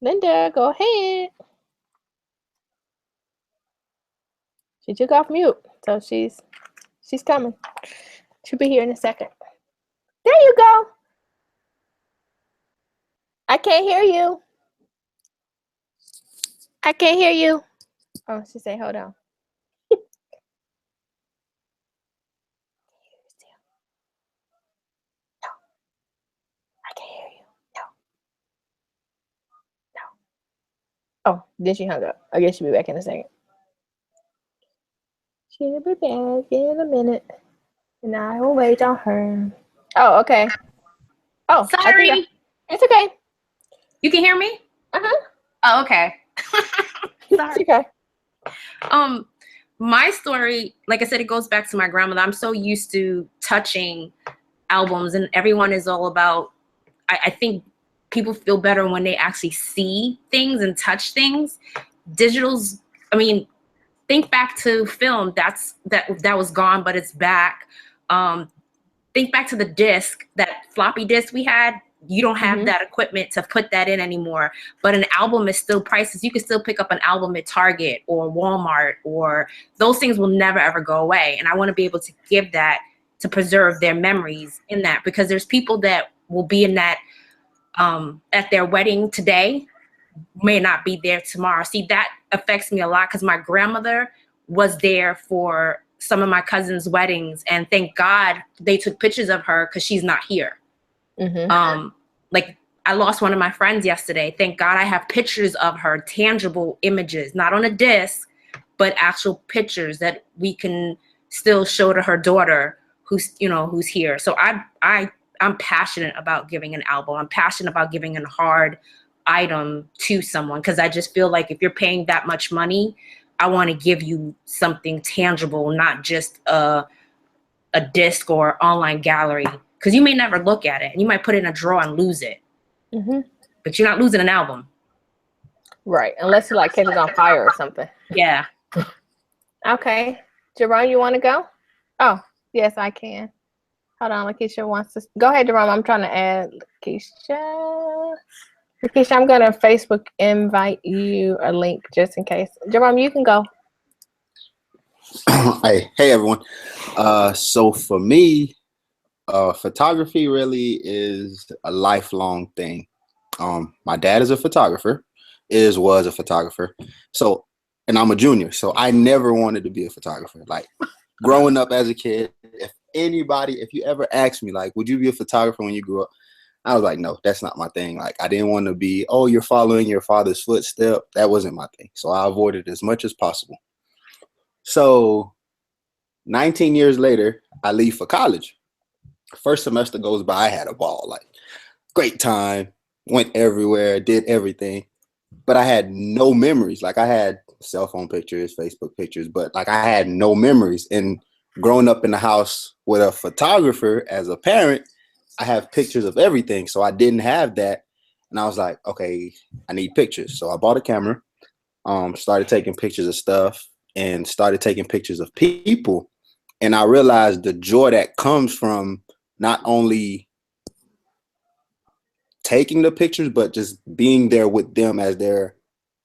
Linda, go ahead. She took off mute, so she's coming. She'll be here in a second. There you go. I can't hear you. I can't hear you. Oh, she said, hold on. No, I can't hear you. No. Oh, then she hung up. I guess she'll be back in a second. She'll be back in a minute, and I will wait on her. Oh, okay. Oh, sorry. It's okay. You can hear me? Uh-huh. Oh, okay. Sorry. It's okay. My story, like I said, it goes back to my grandmother. I'm so used to touching albums, and everyone is all about, I think people feel better when they actually see things and touch things. Digital's, I mean, think back to film. That was gone, but it's back. Think back to the disc, that floppy disk we had. You don't have that equipment to put that in anymore. But an album is still priceless. You can still pick up an album at Target or Walmart, or those things will never, ever go away. And I want to be able to give that, to preserve their memories in that, because there's people that will be in that at their wedding today, may not be there tomorrow. See, that affects me a lot, because my grandmother was there for some of my cousins' weddings, and thank God they took pictures of her, because she's not here. Like, I lost one of my friends yesterday. Thank God I have pictures of her, tangible images, not on a disc, but actual pictures that we can still show to her daughter, who's here. So I'm passionate about giving an album. I'm passionate about giving a hard item to someone, because I just feel like if you're paying that much money, I want to give you something tangible, not just a disc or online gallery, because you may never look at it, and you might put it in a drawer and lose it. But you're not losing an album. Right, unless you like catch it on fire or something. Yeah. Okay. Jerome, you want to go? Oh, yes, I can. Hold on, Lakeisha wants to. Go ahead, Jerome. I'm trying to add Lakeisha. Lakeisha, I'm going to Facebook invite you a link just in case. Jerome, you can go. Hey everyone. So for me, photography really is a lifelong thing. My dad is a photographer, was a photographer. So, and I'm a junior, so I never wanted to be a photographer. Like, growing up as a kid, if you ever asked me, like, would you be a photographer when you grew up? I was like, no, that's not my thing. Like, I didn't want to be, oh, you're following your father's footstep. That wasn't my thing. So I avoided it as much as possible. So 19 years later, I leave for college. First semester goes by, I had a ball, like, great time, went everywhere, did everything, but I had no memories. Like, I had cell phone pictures, Facebook pictures, but like, I had no memories. And growing up in the house with a photographer as a parent, I have pictures of everything. So I didn't have that. And I was like, okay, I need pictures. So I bought a camera, started taking pictures of stuff, and started taking pictures of people. And I realized the joy that comes from not only taking the pictures, but just being there with them as they're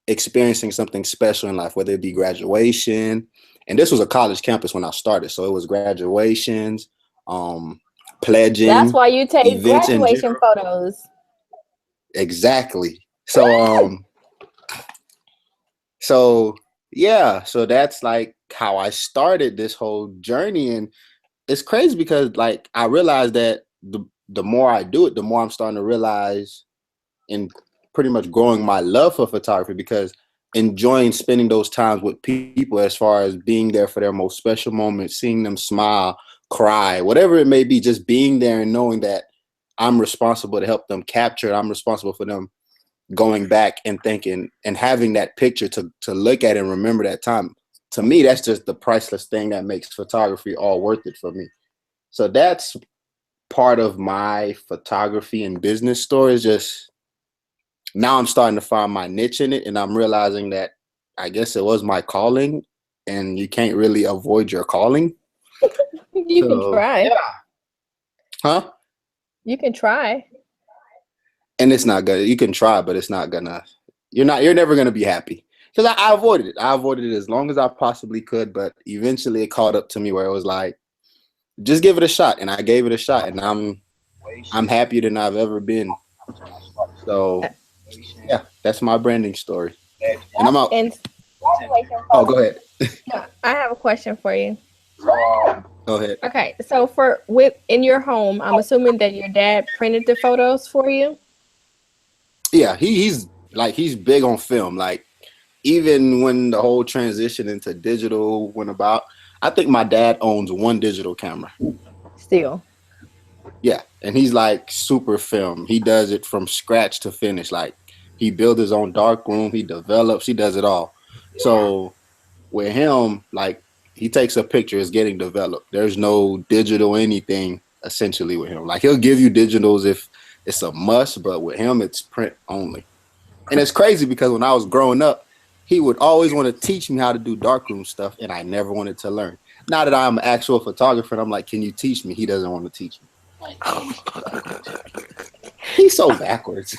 experiencing something special in life, whether it be graduation, And this was a college campus when I started. So it was graduations, pledging. That's why you take events in graduation general. photos. Exactly. So so yeah, so that's like how I started this whole journey. And it's crazy because like I realized that the more I do it, the more I'm starting to realize and pretty much growing my love for photography, because enjoying spending those times with people, as far as being there for their most special moments, seeing them smile, cry, whatever it may be, just being there and knowing that I'm responsible to help them capture it. I'm responsible for them going back and thinking and having that picture to look at and remember that time. To me, that's just the priceless thing that makes photography all worth it for me. So that's part of my photography and business story. Is just now I'm starting to find my niche in it, and I'm realizing that I guess it was my calling, and you can't really avoid your calling. You can try. Yeah. Huh? You can try. And it's not gonna, you can try, but it's not gonna, you're never gonna be happy. Because I avoided it. I avoided it as long as I possibly could, but eventually it caught up to me where it was like, just give it a shot. And I gave it a shot, and I'm happier than I've ever been. So yeah, that's my branding story. And I'm out. And Oh, go ahead. no, I have a question for you. Go ahead. Okay, so in your home, I'm assuming that your dad printed the photos for you. Yeah, he's big on film. Like, even when the whole transition into digital went about, I think my dad owns one digital camera. Still. Yeah, and he's like super film. He does it from scratch to finish. Like, he builds his own dark room. He develops. He does it all. So with him, like, he takes a picture, it's getting developed. There's no digital anything essentially with him. Like, he'll give you digitals if it's a must, but with him, it's print only. And it's crazy because when I was growing up, he would always want to teach me how to do darkroom stuff, and I never wanted to learn. Now that I'm an actual photographer, and I'm like, can you teach me? He doesn't want to teach me. He's so backwards.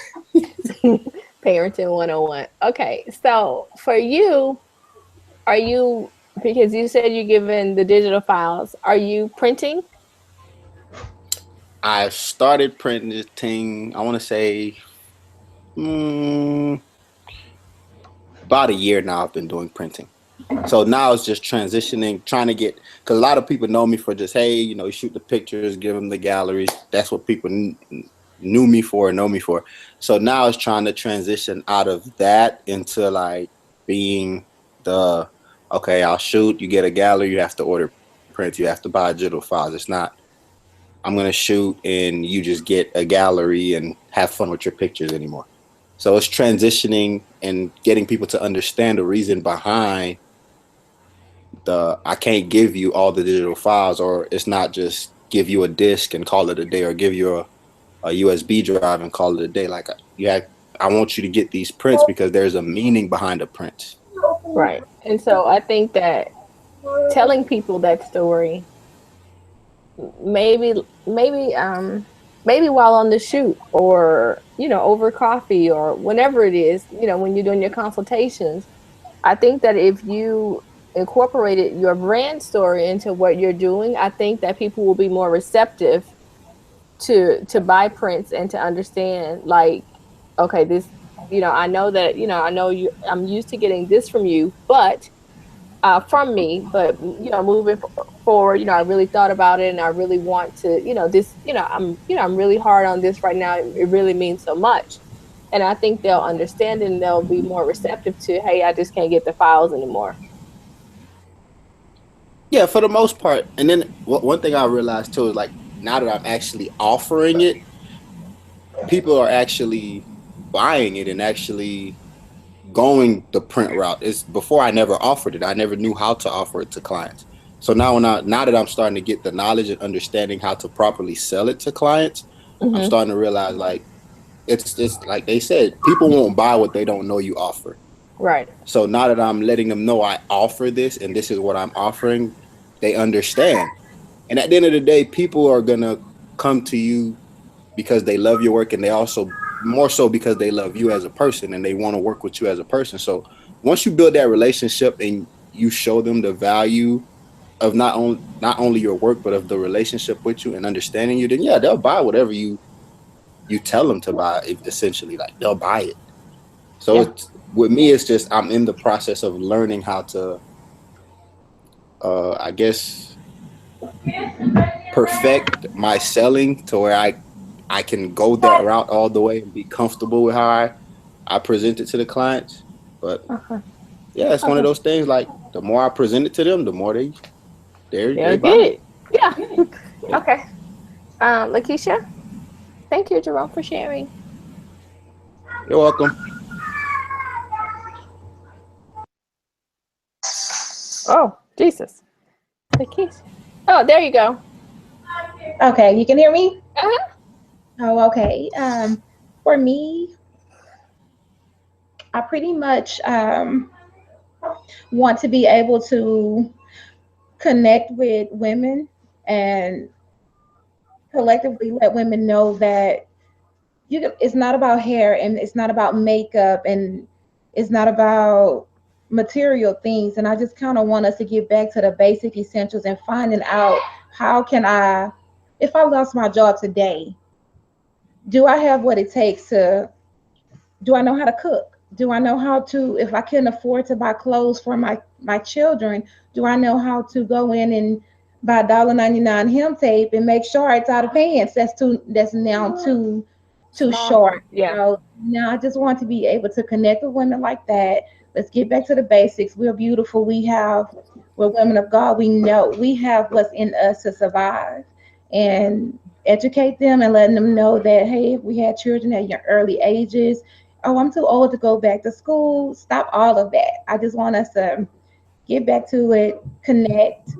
Parenting 101. Okay, so for you, because you said you're giving the digital files, are you printing? I started printing, I want to say, about a year now I've been doing printing. So now it's just transitioning, trying to get, because a lot of people know me for just, hey, you shoot the pictures, give them the galleries. That's what people knew me for, know me for. So now it's trying to transition out of that into like being the, okay, I'll shoot, you get a gallery, you have to order prints, you have to buy digital files. It's not, I'm going to shoot and you just get a gallery and have fun with your pictures anymore. So it's transitioning and getting people to understand the reason behind I can't give you all the digital files, or it's not just give you a disc and call it a day, or give you a USB drive and call it a day. Like, I want you to get these prints because there's a meaning behind the prints. Right. And so I think that telling people that story, maybe while on the shoot, or over coffee, or whenever it is, when you're doing your consultations, I think that if you incorporated your brand story into what you're doing, I think that people will be more receptive to buy prints and to understand, like, okay, this, I know that, I'm used to getting this from you, but from me, but moving forward, I really thought about it, and I really want to, I'm really hard on this right now. It really means so much. And I think they'll understand, and they'll be more receptive to, hey, I just can't get the files anymore. Yeah, for the most part. And then one thing I realized too is, like, now that I'm actually offering it, people are actually buying it and actually going the print route. It's before I never offered it. I never knew how to offer it to clients. So now now that I'm starting to get the knowledge and understanding how to properly sell it to clients, I'm starting to realize, like, it's like they said, people won't buy what they don't know you offer. Right. So now that I'm letting them know I offer this and this is what I'm offering, they understand. And at the end of the day, people are going to come to you because they love your work, and they also more so because they love you as a person and they want to work with you as a person. So once you build that relationship and you show them the value of not only your work, but of the relationship with you and understanding you, then yeah, they'll buy whatever you tell them to buy. Essentially, like they'll buy it. So it's, with me, it's just I'm in the process of learning how to, I guess, perfect my selling to where I can go that route all the way and be comfortable with how I present it to the clients. But yeah, it's one of those things. Like the more I present it to them, the more they buy it. Yeah. Okay. Lakeisha, thank you, Jerome, for sharing. You're welcome. Oh, Jesus. Lakeisha. Oh, there you go. Okay, you can hear me? Uh-huh. Oh, okay. For me, I pretty much want to be able to connect with women and collectively let women know that it's not about hair and it's not about makeup and it's not about material things. And I just kind of want us to get back to the basic essentials and finding out how can I, if I lost my job today, do I have what it takes to, do I know how to cook? Do I know how to, if I couldn't afford to buy clothes for my children, do I know how to go in and buy $1.99 hem tape and make sure it's out of pants? That's now too Small. short. Yeah. You know? Now I just want to be able to connect with women like that. Let's get back to the basics. We're beautiful. We're women of God. We know we have what's in us to survive, and educate them and letting them know that, hey, if we had children at your early ages, oh, I'm too old to go back to school. Stop all of that. I just want us to get back to it, connect,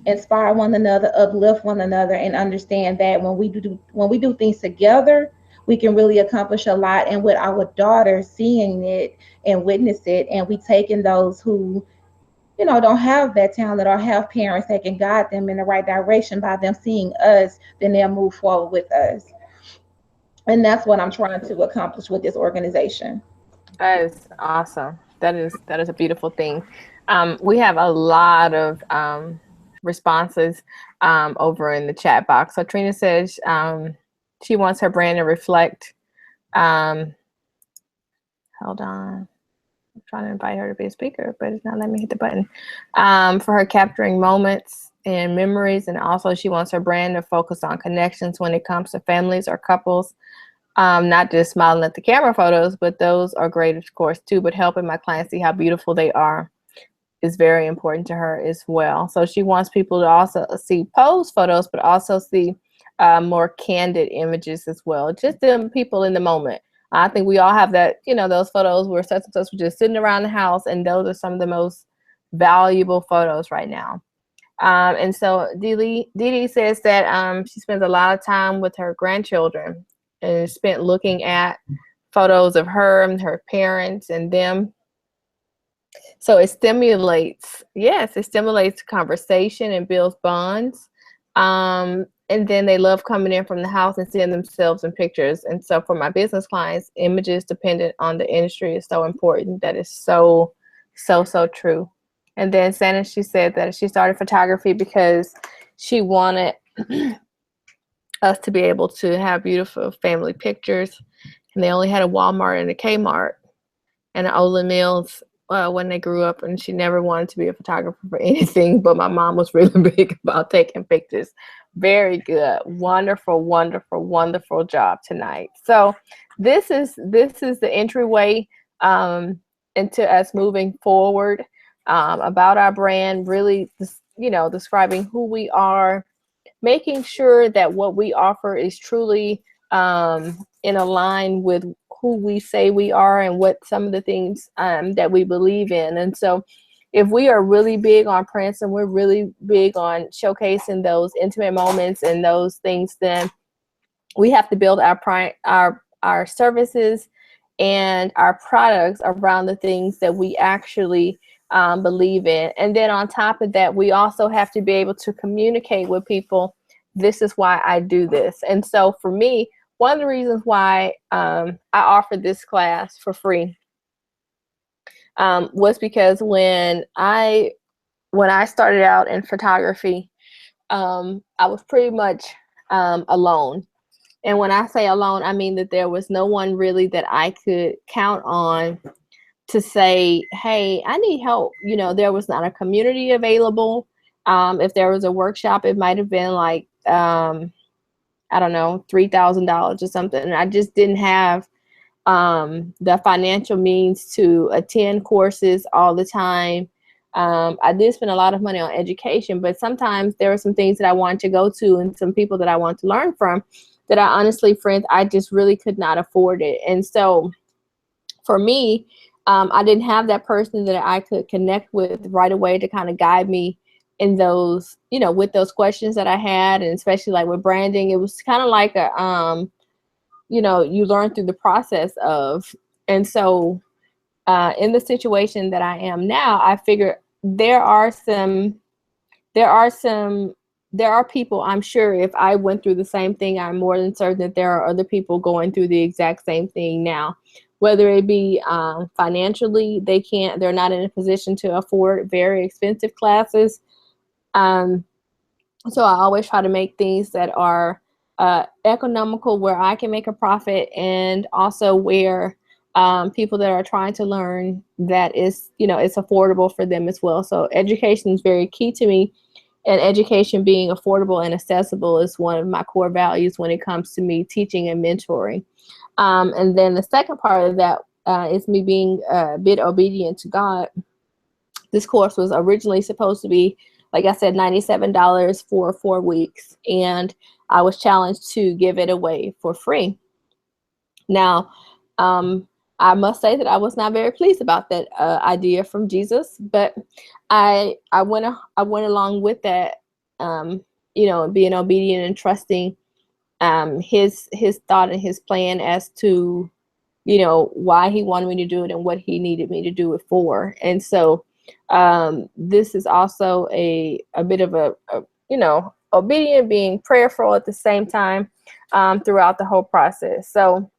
inspire one another, uplift one another, and understand that when we do things together, we can really accomplish a lot. And with our daughters seeing it and witness it, and we taking those who don't have that talent or have parents that can guide them in the right direction by them seeing us, then they'll move forward with us. And that's what I'm trying to accomplish with this organization. That is awesome. That is a beautiful thing. We have a lot of responses over in the chat box. So Trina says she wants her brand to reflect. Hold on. I'm trying to invite her to be a speaker, but it's not letting me hit the button. For her capturing moments and memories, and also she wants her brand to focus on connections when it comes to families or couples. Not just smiling at the camera photos, but those are great, of course, too. But helping my clients see how beautiful they are is very important to her as well. So she wants people to also see pose photos, but also see more candid images as well. Just them people in the moment. I think we all have that, those photos where such and such were just sitting around the house, and those are some of the most valuable photos right now. And so Dee says that she spends a lot of time with her grandchildren and spent looking at photos of her and her parents and them. So it stimulates conversation and builds bonds. And then they love coming in from the house and seeing themselves in pictures. And so for my business clients, images dependent on the industry is so important. That is so, so, so true. And then Shannon, she said that she started photography because she wanted us to be able to have beautiful family pictures. And they only had a Walmart and a Kmart and an Olin Mills when they grew up, and she never wanted to be a photographer for anything, but my mom was really big about taking pictures. Very good. Wonderful, wonderful, wonderful job tonight. So this is the entryway into us moving forward about our brand, really, describing who we are, making sure that what we offer is truly in align with who we say we are and what some of the things that we believe in. And so if we are really big on Prince and we're really big on showcasing those intimate moments and those things, then we have to build our services and our products around the things that we actually believe in. And then on top of that, we also have to be able to communicate with people. This is why I do this. And so for me, one of the reasons why I offered this class for free was because when I when I started out in photography, I was pretty much alone. And when I say alone, I mean that there was no one really that I could count on to say, hey, I need help. You know, there was not a community available. If there was a workshop, it might have been like, I don't know, $3,000 or something. And I just didn't have the financial means to attend courses all the time. I did spend a lot of money on education, but sometimes there were some things that I wanted to go to and some people that I wanted to learn from that I honestly, friends, I just really could not afford it. And so for me, I didn't have that person that I could connect with right away to kind of guide me in those, you know, with those questions that I had. And especially like with branding, it was kind of like a, you know, you learn through the process of. And so in the situation that I am now, I figure there are people, I'm sure if I went through the same thing, I'm more than certain that there are other people going through the exact same thing now, whether it be financially, they're not in a position to afford very expensive classes. So I always try to make things that are economical, where I can make a profit, and also where people that are trying to learn, that is, you know, it's affordable for them as well. So education is very key to me, and education being affordable and accessible is one of my core values when it comes to me teaching and mentoring. And then the second part of that is me being a bit obedient to God. This course was originally supposed to be, like I said, $97 for 4 weeks, and I was challenged to give it away for free. Now, I must say that I was not very pleased about that idea from Jesus, but I went along with that, you know, being obedient and trusting his thought and his plan as to, you know, why he wanted me to do it and what he needed me to do it for. And so this is also a bit of a, you know, obedient, being prayerful at the same time throughout the whole process. So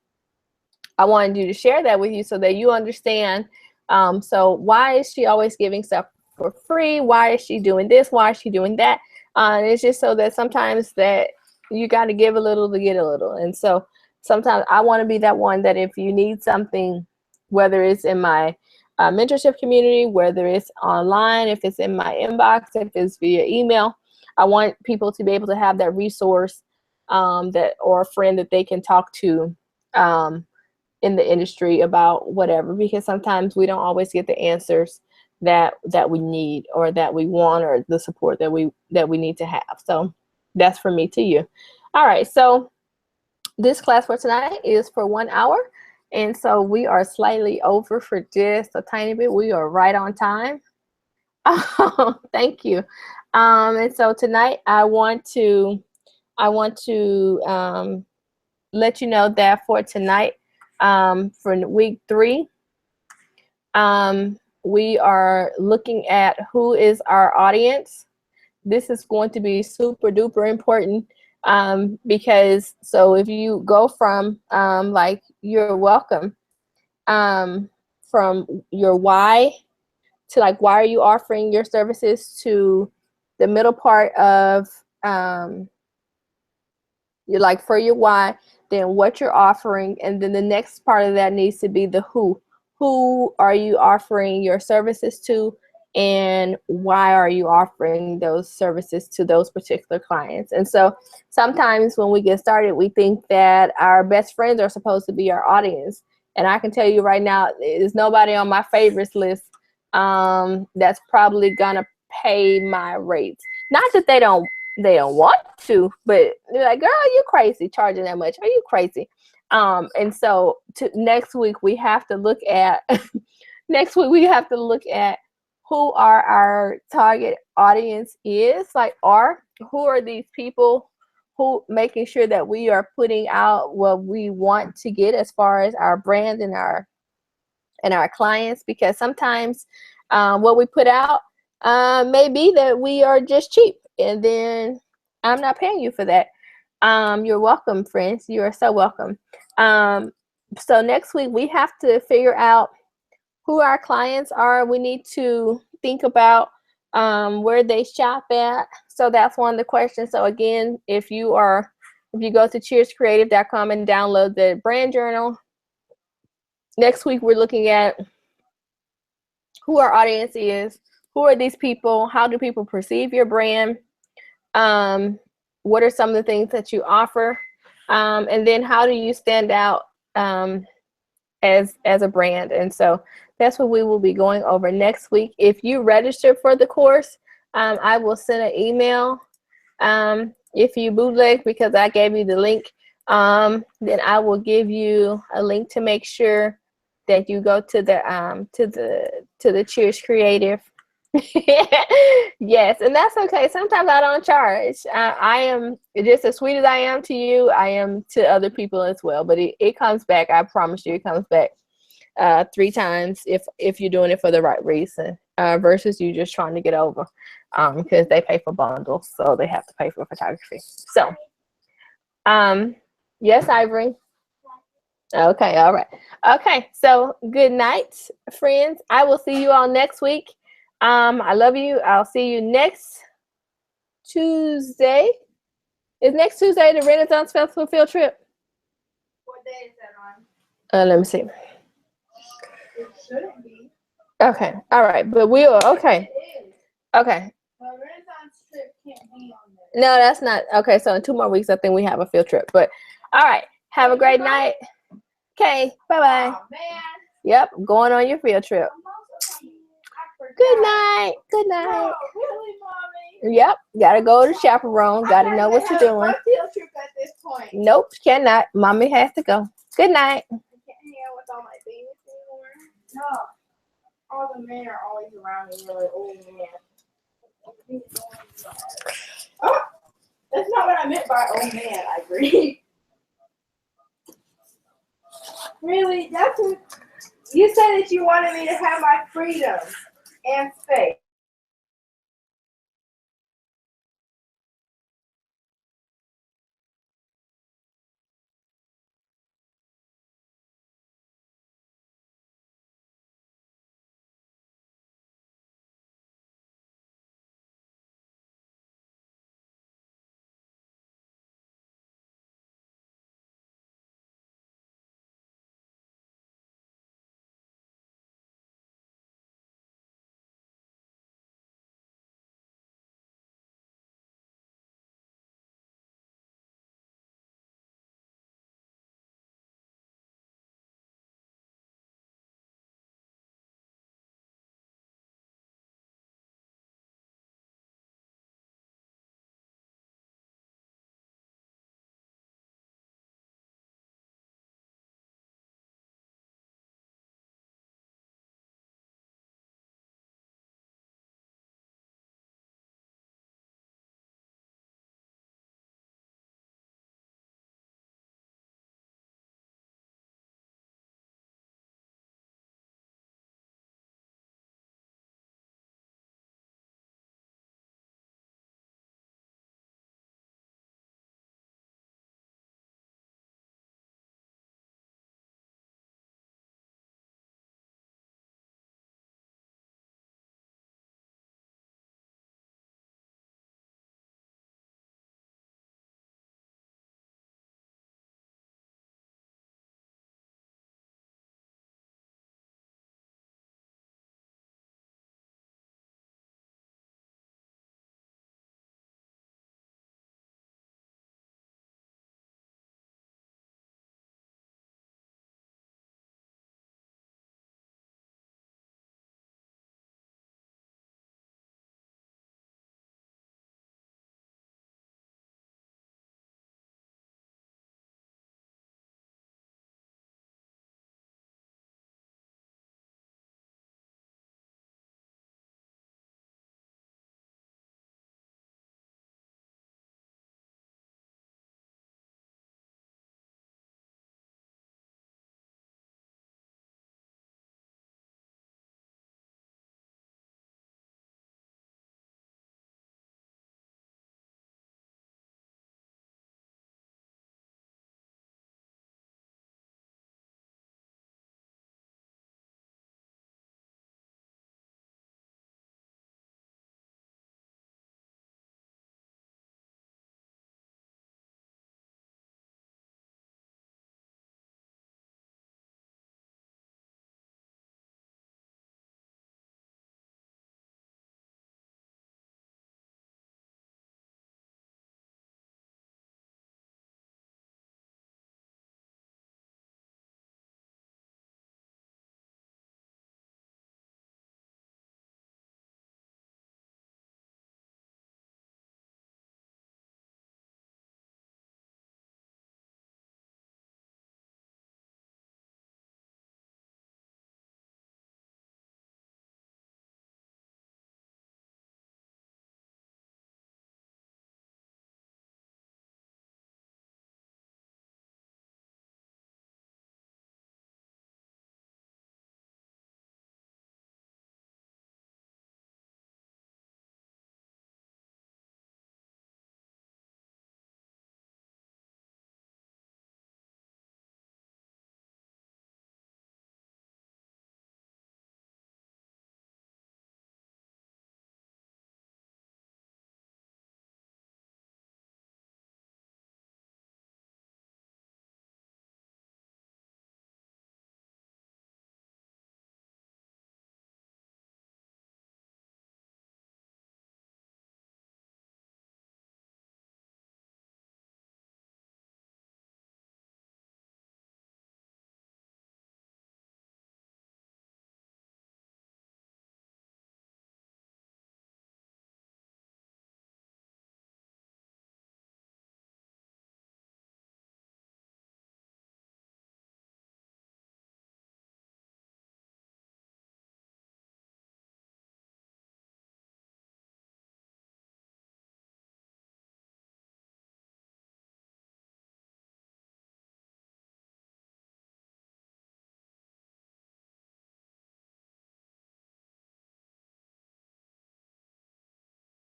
I wanted you to share that with you so that you understand. So why is she always giving stuff for free? Why is she doing this? Why is she doing that? And it's just so that sometimes that you got to give a little to get a little. And so sometimes I want to be that one that if you need something, whether it's in my mentorship community, whether it's online, if it's in my inbox, if it's via email, I want people to be able to have that resource that, or a friend that they can talk to in the industry about whatever, because sometimes we don't always get the answers that we need or that we want, or the support that we need to have. So that's from me to you. All right, so this class for tonight is for 1 hour, and so we are slightly over for just a tiny bit. We are right on time. Oh, thank you. And so tonight I want to let you know that for tonight, for week 3, we are looking at who is our audience. This is going to be super duper important, because so if you go from like you're welcome, from your why to like why are you offering your services, to the middle part of you're like for your why, then what you're offering, and then the next part of that needs to be the who. Who are you offering your services to, and why are you offering those services to those particular clients? And so sometimes when we get started, we think that our best friends are supposed to be our audience. And I can tell you right now, there's nobody on my favorites list that's probably gonna pay my rates. Not that they don't want to, but they're like, girl, you crazy charging that much. Are you crazy? And so next week we have to look at who our target audience is, like, who are these people, who making sure that we are putting out what we want to get as far as our brand and our clients, because sometimes what we put out may be that we are just cheap, and then I'm not paying you for that. You're welcome, friends. You are so welcome. So next week we have to figure out who our clients are. We need to think about where they shop at. So that's one of the questions. So again, if you go to cheerscreative.com and download the brand journal, next week we're looking at who our audience is, who are these people, how do people perceive your brand, what are some of the things that you offer, and then how do you stand out as a brand. And so that's what we will be going over next week. If you register for the course, I will send an email. If you bootleg because I gave you the link, then I will give you a link to make sure that you go to the Cheers Creative. Yes, and that's okay. Sometimes I don't charge. I am just as sweet as I am to you, I am to other people as well. But it comes back. I promise you, it comes back 3 times if you're doing it for the right reason, versus you just trying to get over, because they pay for bundles, so they have to pay for photography. So, yes, Ivory. Okay, all right. Okay, so good night, friends. I will see you all next week. I love you. I'll see you next Tuesday. Is next Tuesday the Renaissance Festival field trip? What day is that on? Let me see. It shouldn't be. Okay, all right, but we will. Okay, It is. okay. The Renaissance trip can't be on there. No, that's not. Okay, so in 2 more weeks, I think we have a field trip. But all right, have a great night. Okay, bye-bye. Oh, man. Yep, going on your field trip. I'm also tired. I forgot. Good night. Good night. No, really, Mommy? Yep, gotta go to chaperone. Gotta know what you're doing. I field trip at this point. Nope, cannot. Mommy has to go. Good night. I can't hang out with all my babies anymore. No. All the men are always around me, really old men. Oh, that's not what I meant by old man, I agree. Really? That's what you said, that you wanted me to have my freedom and space.